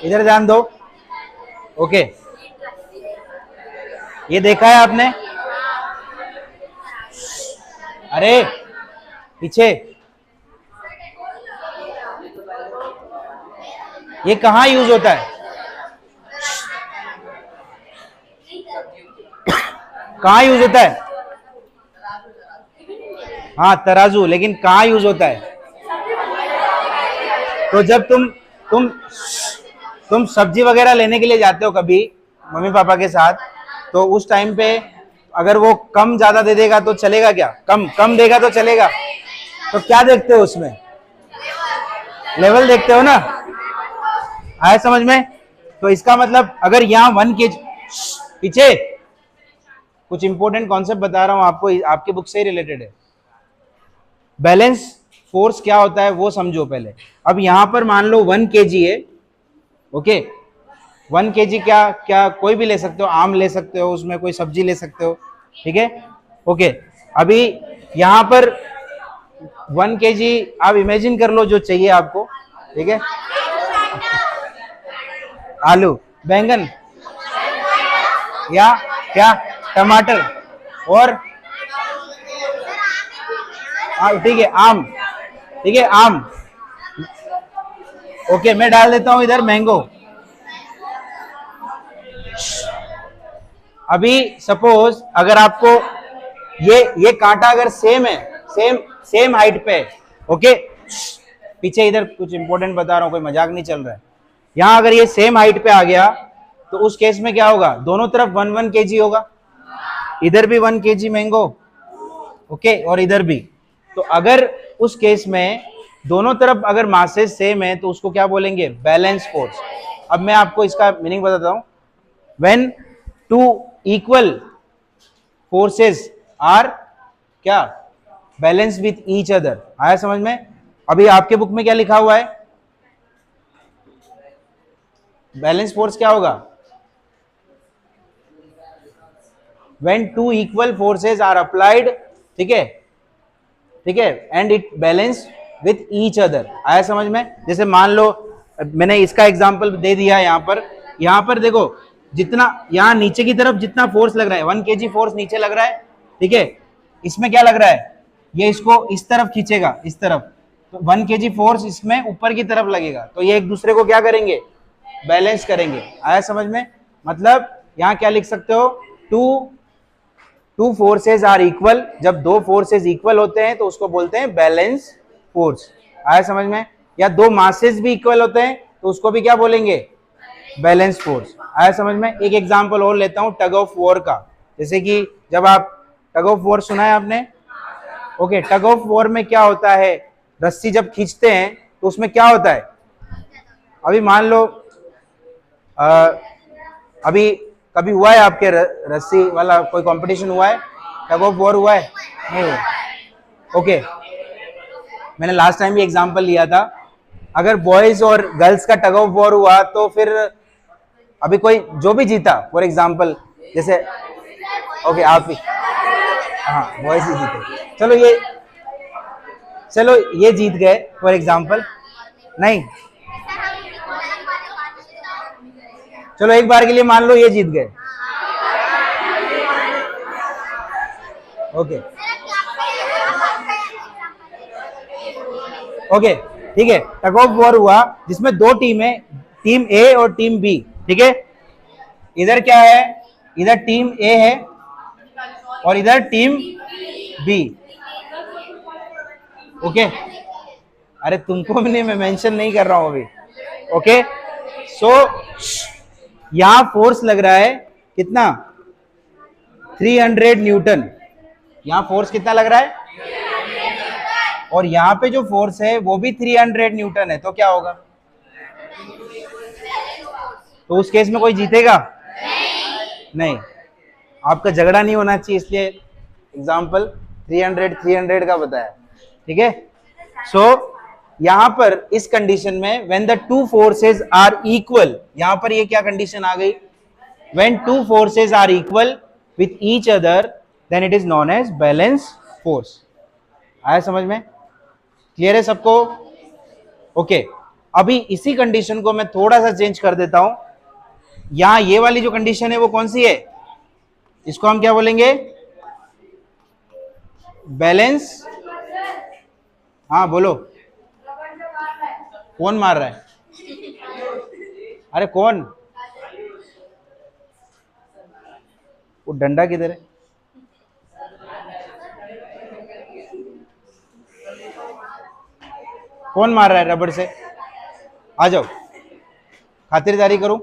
इधर ध्यान दो। ओके ये देखा है आपने? अरे पीछे, ये कहाँ यूज होता है? कहाँ यूज होता है? हाँ तराजू, लेकिन कहाँ यूज होता है? तो जब तुम सब्जी वगैरह लेने के लिए जाते हो कभी मम्मी पापा के साथ, तो उस टाइम पे अगर वो कम ज्यादा दे देगा तो चलेगा क्या? कम कम देगा तो चलेगा? तो क्या देखते हो उसमें? लेवल देखते हो ना? आया समझ में? तो इसका मतलब अगर यहाँ 1 kg, पीछे कुछ इंपॉर्टेंट कॉन्सेप्ट बता रहा हूं आपको, आपके बुक से ही रिलेटेड है। बैलेंस फोर्स क्या होता है वो समझो पहले। अब यहां पर मान लो 1 kg है, ओके, 1 kg क्या क्या कोई भी ले सकते हो, आम ले सकते हो, उसमें कोई सब्जी ले सकते हो, ठीक है, ओके। अभी यहां पर 1 kg आप इमेजिन कर लो जो चाहिए आपको, ठीक है, आलू, बैंगन या क्या, टमाटर, और ठीक है आम, ठीक है आम, ओके। मैं डाल देता हूं इधर मैंगो। अभी सपोज अगर आपको ये कांटा अगर सेम है, सेम हाइट पे, ओके, पीछे इधर कुछ इंपॉर्टेंट बता रहा हूं, कोई मजाक नहीं चल रहा है। यहां अगर ये सेम हाइट पे आ गया तो उस केस में क्या होगा? दोनों तरफ 1 kg होगा, इधर भी 1 kg मैंगो, ओके, और इधर भी। तो अगर उस केस में दोनों तरफ अगर मासेस सेम है तो उसको क्या बोलेंगे? Balance force. अब मैं आपको इसका मीनिंग बताता हूं। व्हेन 2 इक्वल फोर्सेस आर क्या? Balance with each other. आया समझ में? अभी आपके बुक में क्या लिखा हुआ है? बैलेंस फोर्स क्या होगा? When 2 equal forces are applied, ठीक है, ठीक है, and it balance with each other. आया समझ में? जैसे मान लो मैंने इसका एग्जांपल दे दिया यहां पर देखो, जितना यहां नीचे की तरफ जितना फोर्स लग रहा है, 1 kg फोर्स नीचे लग रहा है, ठीक है, इसमें क्या लग रहा है? ये इसको इस तरफ खींचेगा, इस तरफ, तो 1 kg फोर्स इसमें ऊपर की तरफ लगेगा, तो ये एक दूसरे को क्या करेंगे? बैलेंस करेंगे। आया समझ में? मतलब यहां क्या लिख सकते हो? टू फोर्सेज आर इक्वल, जब दो फोर्सेज इक्वल होते हैं तो उसको बोलते हैं बैलेंस फोर्स। आया समझ में? या दो मासेस भी इक्वल होते हैं तो उसको भी क्या बोलेंगे? Balance force. आया समझ में? एक एग्जांपल और लेता हूं टग ऑफ वॉर का। जैसे कि जब आप टग ऑफ वॉर सुना है आपने? ओके, टग ऑफ वॉर में क्या होता है? रस्सी जब खींचते हैं तो उसमें क्या होता है? अभी मान लो अभी कभी हुआ है आपके रस्सी वाला कोई कंपटीशन हुआ है? टग ऑफ वॉर हुआ है? नहीं हुआ, ओके। मैंने लास्ट टाइम भी एग्जांपल लिया था, अगर बॉयज और गर्ल्स का टग ऑफ वॉर हुआ तो फिर अभी कोई जो भी जीता, फॉर एग्जांपल जैसे, ओके आप ही, हाँ बॉयज ही जीते, चलो ये जीत गए फॉर एग्जांपल, नहीं चलो एक बार के लिए मान लो ये जीत गए, ओके ओके, ठीक है। टग ऑफ वॉर हुआ जिसमें दो टीम है, टीम ए और टीम बी, ठीक है। इधर क्या है? इधर टीम ए है और इधर टीम बी, ओके। अरे तुमको भी नहीं, मैं मेंशन नहीं कर रहा हूं अभी, ओके। सो यहां फोर्स लग रहा है कितना? 300 न्यूटन। यहां फोर्स कितना लग रहा है? और यहां पे जो फोर्स है वो भी 300 न्यूटन है, तो क्या होगा? तो उस केस में कोई जीतेगा? नहीं। आपका झगड़ा नहीं होना चाहिए, इसलिए एग्जांपल 300 का बताया, ठीक है। सो यहां पर इस कंडीशन में when the two forces are equal, यहां पर ये क्या कंडीशन आ गई? When two forces are equal with each other then it is known as balance force. आया समझ में? क्लियर है सबको? ओके। अभी इसी कंडीशन को मैं थोड़ा सा चेंज कर देता हूं। यहां ये वाली जो कंडीशन है वो कौन सी है? इसको हम क्या बोलेंगे? बैलेंस। हाँ बोलो, कौन मार रहा है? अरे कौन? वो डंडा किधर है? कौन मार रहा है रबड़ से? आ जाओ, खातिरदारी करो।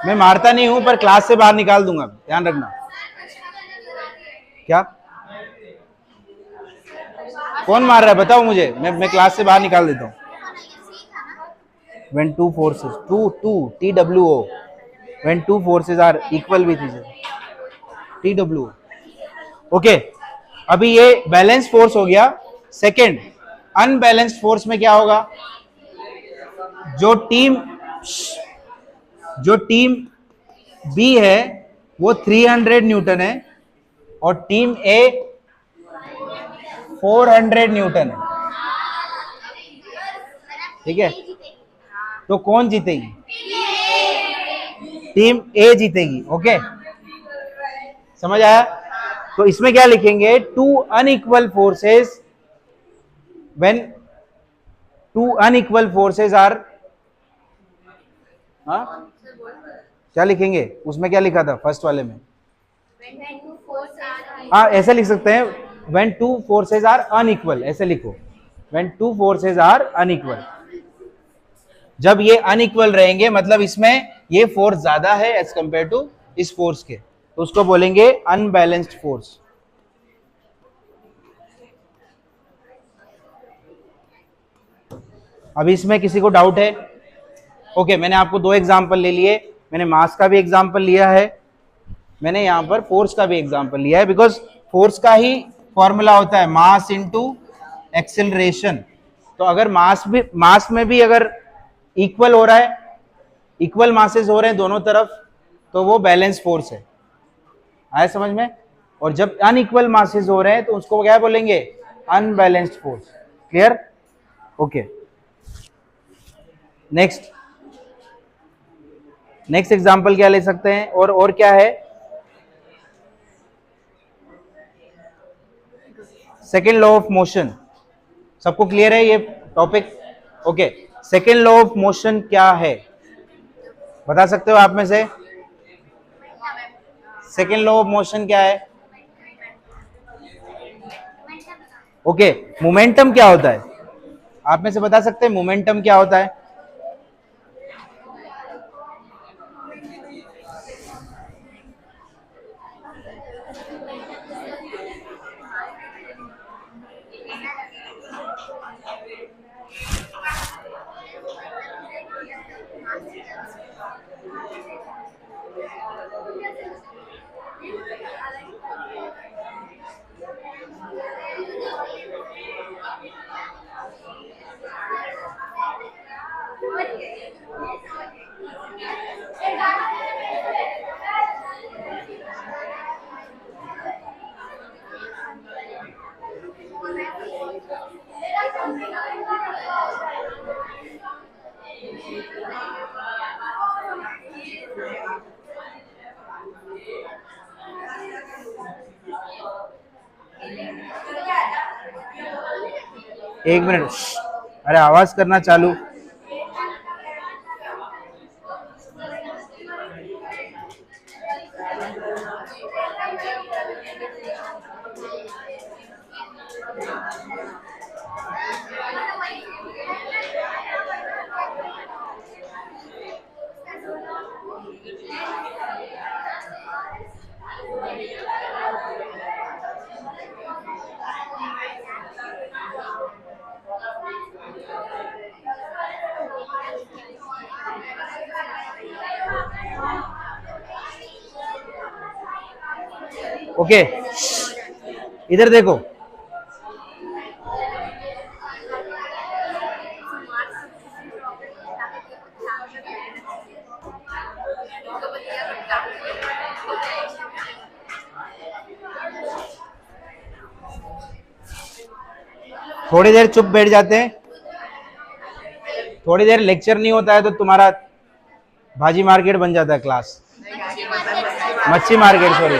मैं मारता नहीं हूं, पर क्लास से बाहर निकाल दूंगा, ध्यान रखना। क्या? कौन मार रहा है बताओ मुझे, मैं क्लास से बाहर निकाल देता हूँ। When two forces, two TWO, when two forces are equal with each other, TWO। Okay, अभी ये बैलेंस फोर्स हो गया। सेकेंड, अनबैलेंस्ड फोर्स में क्या होगा? जो टीम बी है वो 300 न्यूटन है और टीम ए 400 न्यूटन है, ठीक है? तो कौन जीतेगी? टीम ए जीतेगी। ओके, समझ आया? तो इसमें क्या लिखेंगे? Two unequal forces, when two unequal forces are, क्या लिखेंगे उसमें? क्या लिखा था फर्स्ट वाले में? हाँ ऐसे लिख सकते हैं, when two forces are unequal, ऐसे लिखो, when two forces are unequal. जब ये अनइक्वल रहेंगे मतलब इसमें ये फोर्स ज्यादा है एज कंपेयर टू इस फोर्स के, तो उसको बोलेंगे अनबैलेंस्ड फोर्स। अभी इसमें किसी को डाउट है? ओके, मैंने आपको दो एग्जांपल ले लिए, मैंने मास का भी एग्जांपल लिया है, मैंने यहां पर फोर्स का भी एग्जांपल लिया है, बिकॉज फोर्स का ही फॉर्मूला होता है मास इनटू एक्सेलरेशन। तो अगर मास में भी अगर इक्वल हो रहा है, इक्वल मासेस हो रहे हैं दोनों तरफ, तो वो बैलेंस फोर्स है। आया समझ में? और जब अनइक्वल मासेस हो रहे हैं तो उसको क्या बोलेंगे? Unbalanced force. Clear? Okay, next example क्या ले सकते हैं? और क्या है? Second law of motion. सबको क्लियर है ये topic? Okay, second law of motion क्या है बता सकते हो आप में से? सेकेंड लॉ ऑफ मोशन क्या है? ओके, मोमेंटम क्या होता है? आप में से बता सकते हैं मोमेंटम क्या होता है? एक मिनट, अरे आवाज करना चालू। ओके, इधर देखो, थोड़ी देर चुप बैठ जाते हैं, थोड़ी देर लेक्चर नहीं होता है तो तुम्हारा भाजी मार्केट बन जाता है क्लास, मच्छी मार्केट, सॉरी।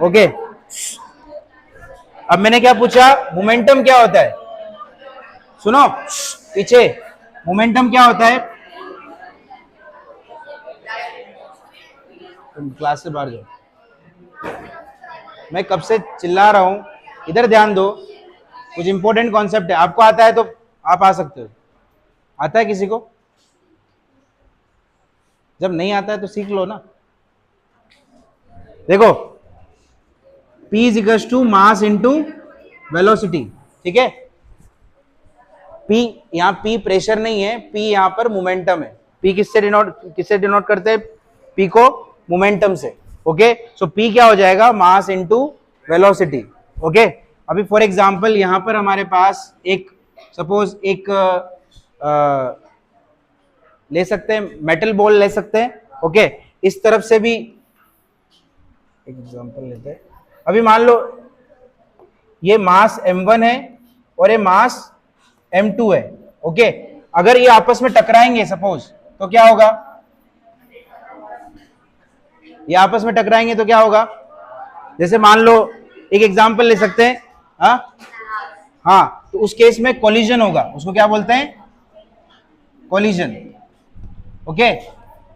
ओके, अब मैंने क्या पूछा, मोमेंटम क्या होता है? सुनो पीछे, मोमेंटम क्या होता है? तुम क्लास से बाहर जाओ, मैं कब से चिल्ला रहा हूं, इधर ध्यान दो। कुछ इंपॉर्टेंट कॉन्सेप्ट है, आपको आता है तो आप आ सकते हो। आता है किसी को? जब नहीं आता है तो सीख लो ना। देखो, P is equal to mass into velocity, ठीक है। P, यहाँ P प्रेशर नहीं है, P यहाँ पर मोमेंटम है। P किससे डिनोट करते हैं? P को मोमेंटम से। ओके, सो P क्या हो जाएगा? Mass into velocity. ओके, अभी फॉर एग्जांपल यहाँ पर हमारे पास एक, सपोज एक ले सकते हैं, मेटल बॉल ले सकते हैं। ओके, इस तरफ से भी एग्जांपल लेते हैं। अभी मान लो ये मास m1 है और ये मास m2 है। ओके, अगर ये आपस में टकराएंगे सपोज, तो क्या होगा? ये आपस में टकराएंगे तो क्या होगा? जैसे मान लो एक एग्जांपल ले सकते हैं, हाँ, तो उस केस में कोलिजन होगा, उसको क्या बोलते हैं? कोलिजन। ओके,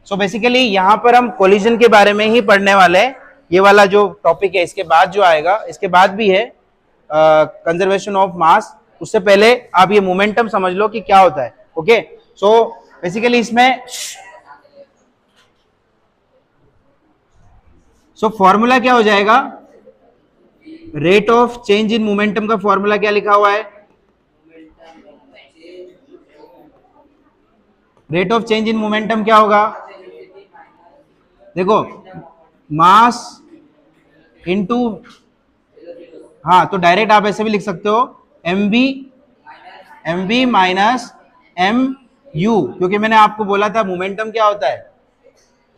सो बेसिकली यहां पर हम कोलिजन के बारे में ही पढ़ने वाले हैं। ये वाला जो टॉपिक है, इसके बाद जो आएगा, इसके बाद भी है कंजर्वेशन ऑफ मास। उससे पहले आप ये मोमेंटम समझ लो कि क्या होता है। ओके, सो बेसिकली इसमें फॉर्मूला क्या हो जाएगा? Rate of change in momentum का फॉर्मूला क्या लिखा हुआ है? Rate of change in momentum क्या होगा? देखो, मास इनटू, हाँ, तो डायरेक्ट आप ऐसे भी लिख सकते हो, mv माइनस mu, क्योंकि मैंने आपको बोला था मोमेंटम क्या होता है।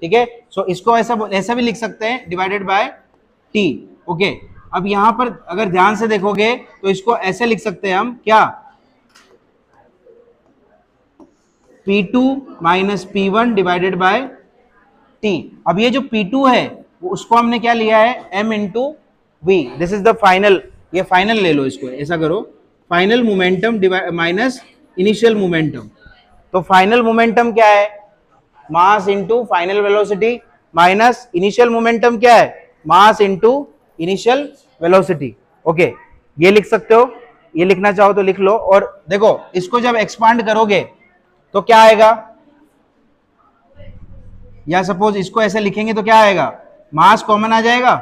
ठीक है, सो इसको ऐसा भी लिख सकते हैं, डिवाइडेड बाय t। ओके, अब यहां पर अगर ध्यान से देखोगे तो इसको ऐसे लिख सकते हैं हम, क्या? P2 minus P1 divided by t। अब ये जो P2 है उसको हमने क्या लिया है? m into v. This is the final, ये फाइनल ले लो, इसको ऐसा करो, final momentum minus initial momentum. तो फाइनल मोमेंटम क्या है? Mass into final velocity, minus initial momentum क्या है? Mass into initial velocity. Okay, ये लिख सकते हो, ये लिखना चाहो तो लिख लो। और देखो, इसको जब एक्सपांड करोगे तो क्या आएगा? या सपोज इसको ऐसे लिखेंगे तो क्या आएगा? मास कॉमन आ जाएगा,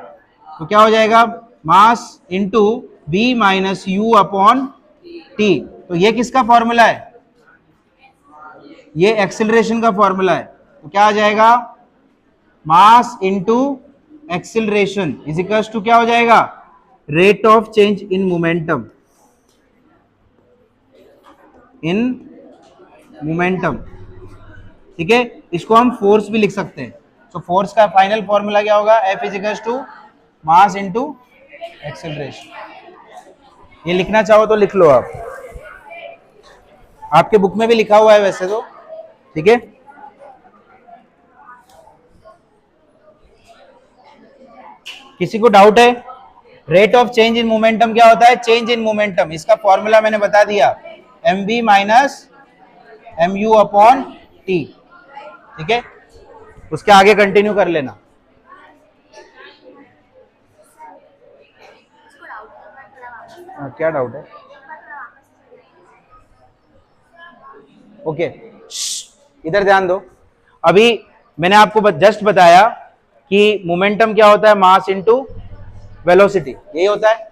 तो क्या हो जाएगा? Mass into v minus u upon t. तो ये किसका फॉर्मूला है? ये एक्सिलरेशन का फॉर्मूला है। तो क्या आ जाएगा? Mass into acceleration is equal to क्या हो जाएगा? Rate of change in momentum, in momentum. ठीक है, इसको हम फोर्स भी लिख सकते हैं। तो फोर्स का फाइनल फॉर्मूला क्या होगा? F is equal to mass into acceleration. ये लिखना चाहो तो लिख लो आप, आपके बुक में भी लिखा हुआ है वैसे तो। ठीक है, किसी को डाउट है? Rate of change in momentum क्या होता है? चेंज इन मोमेंटम, इसका फॉर्मूला मैंने बता दिया, mv minus mu upon t। ठीक है, उसके आगे कंटिन्यू कर लेना। क्या डाउट है? ओके, इधर ध्यान दो। अभी मैंने आपको जस्ट बताया कि मोमेंटम क्या होता है? मास इनटू वेलोसिटी, यही होता है।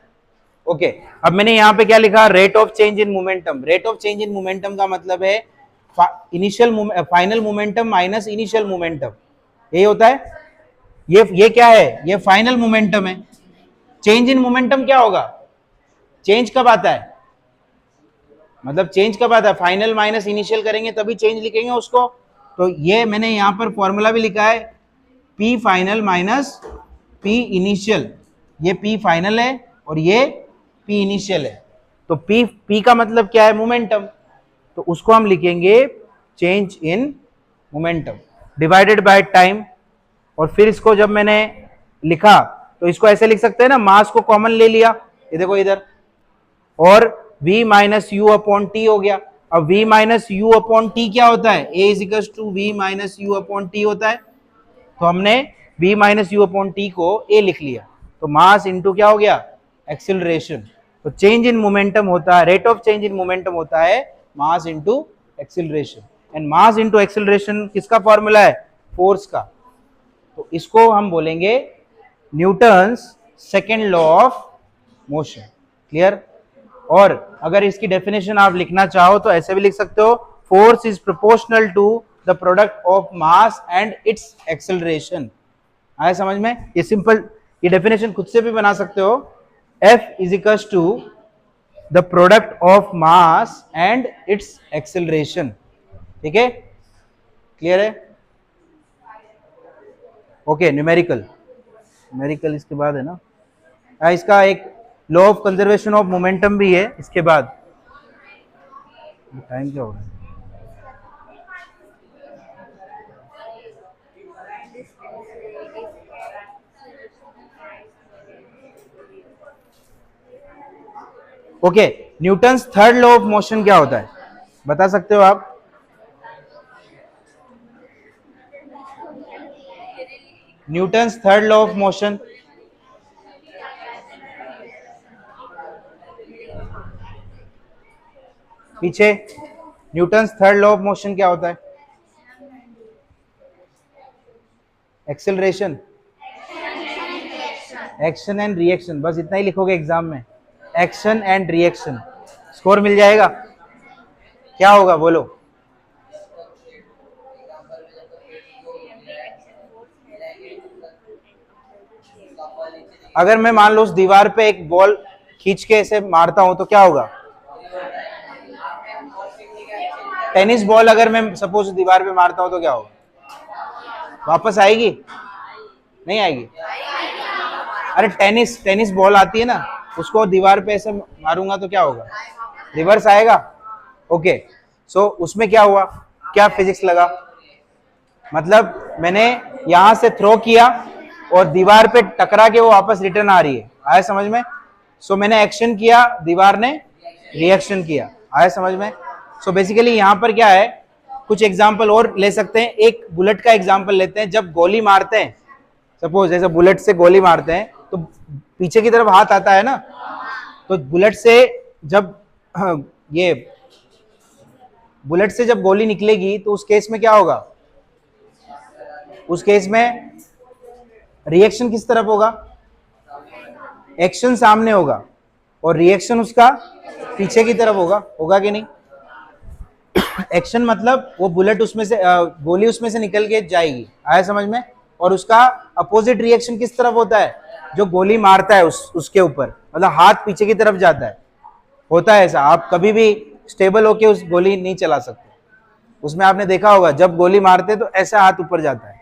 ओके, अब मैंने यहां पे क्या लिखा? Rate of change in momentum. Rate of change in momentum का मतलब है initial final momentum minus initial momentum, यही होता है। ये क्या है? ये फाइनल मोमेंटम है। चेंज इन मोमेंटम क्या होगा? चेंज कब आता है? मतलब चेंज कब आता है? फाइनल माइनस इनिशियल करेंगे तभी चेंज लिखेंगे उसको। तो ये मैंने यहां पर फॉर्मूला भी लिखा है, P final minus P initial. ये P फाइनल है और ये P इनिशियल है। तो पी का मतलब क्या है? मोमेंटम। तो उसको हम लिखेंगे change in momentum divided by time. और फिर इसको जब मैंने लिखा तो इसको ऐसे लिख सकते हैं ना, मास को कॉमन ले लिया, ये देखो इधर, और v minus u upon t हो गया। अब v minus u upon t क्या होता है? a is equal to v minus u upon t होता है। तो हमने v minus u upon t को a लिख लिया। तो मास इंटू क्या हो गया? एक्सिलरेशन। तो चेंज इन मोमेंटम होता है, rate of change in momentum होता है mass into acceleration. And mass into acceleration किसका फॉर्मूला है? फोर्स का। तो इसको हम बोलेंगे Newton's second law of motion. Clear? और अगर इसकी डेफिनेशन आप लिखना चाहो तो ऐसे भी लिख सकते हो, force is proportional to the product of mass and its acceleration. आया समझ में? ये सिंपल, ये डेफिनेशन खुद से भी बना सकते हो। F is equal to the product of mass and its acceleration. ठीक है? क्लियर है? ओके, न्यूमेरिकल इसके बाद है ना। इसका एक law of conservation of momentum भी है इसके बाद। टाइम क्या हो रहा है? Okay, Newton's third law of motion क्या होता है बता सकते हो आप? Newton's third law of motion. पीछे Newton's third law of motion क्या होता है? एक्सेलरेशन, एक्शन एंड रिएक्शन, बस इतना ही लिखोगे एग्जाम में, एक्शन एंड रिएक्शन, स्कोर मिल जाएगा। क्या होगा बोलो? अगर मैं मान लो उस दीवार पे एक बॉल खींच के ऐसे मारता हूं तो क्या होगा? टेनिस बॉल अगर मैं सपोज दीवार पे मारता हूं तो क्या होगा? वापस आएगी? नहीं आएगी? अरे टेनिस बॉल आती है ना, उसको दीवार पे ऐसे मारूंगा तो क्या होगा? रिवर्स आएगा। ओके, सो उसमें क्या हुआ? क्या फिजिक्स लगा? मतलब मैंने यहां से थ्रो किया और दीवार पे टकरा के वो वापस रिटर्न आ रही है। आया समझ में? सो मैंने एक्शन किया, दीवार ने रिएक्शन किया। आया समझ में? सो बेसिकली यहां पर क्या है, कुछ एग्जांपल और ले सकते हैं। एक बुलेट का एग्जांपल लेते हैं। जब गोली मारते हैं, सपोज ऐसे बुलेट से गोली मारते हैं तो पीछे की तरफ हाथ आता है ना, तो बुलेट से जब गोली निकलेगी तो उस केस में क्या होगा? उस केस में रिएक्शन किस तरफ होगा? एक्शन सामने होगा और रिएक्शन उसका पीछे की तरफ होगा कि नहीं? एक्शन मतलब वो बुलेट उसमें से गोली उसमें से निकल के जाएगी। आया समझ में? और उसका अपोजिट रिएक्शन किस तरफ होता है? जो गोली मारता है उसके ऊपर, मतलब हाथ पीछे की तरफ जाता है। होता है ऐसा, आप कभी भी स्टेबल होके उस गोली नहीं चला सकते। उसमें आपने देखा होगा जब गोली मारते तो ऐसा हाथ ऊपर जाता है।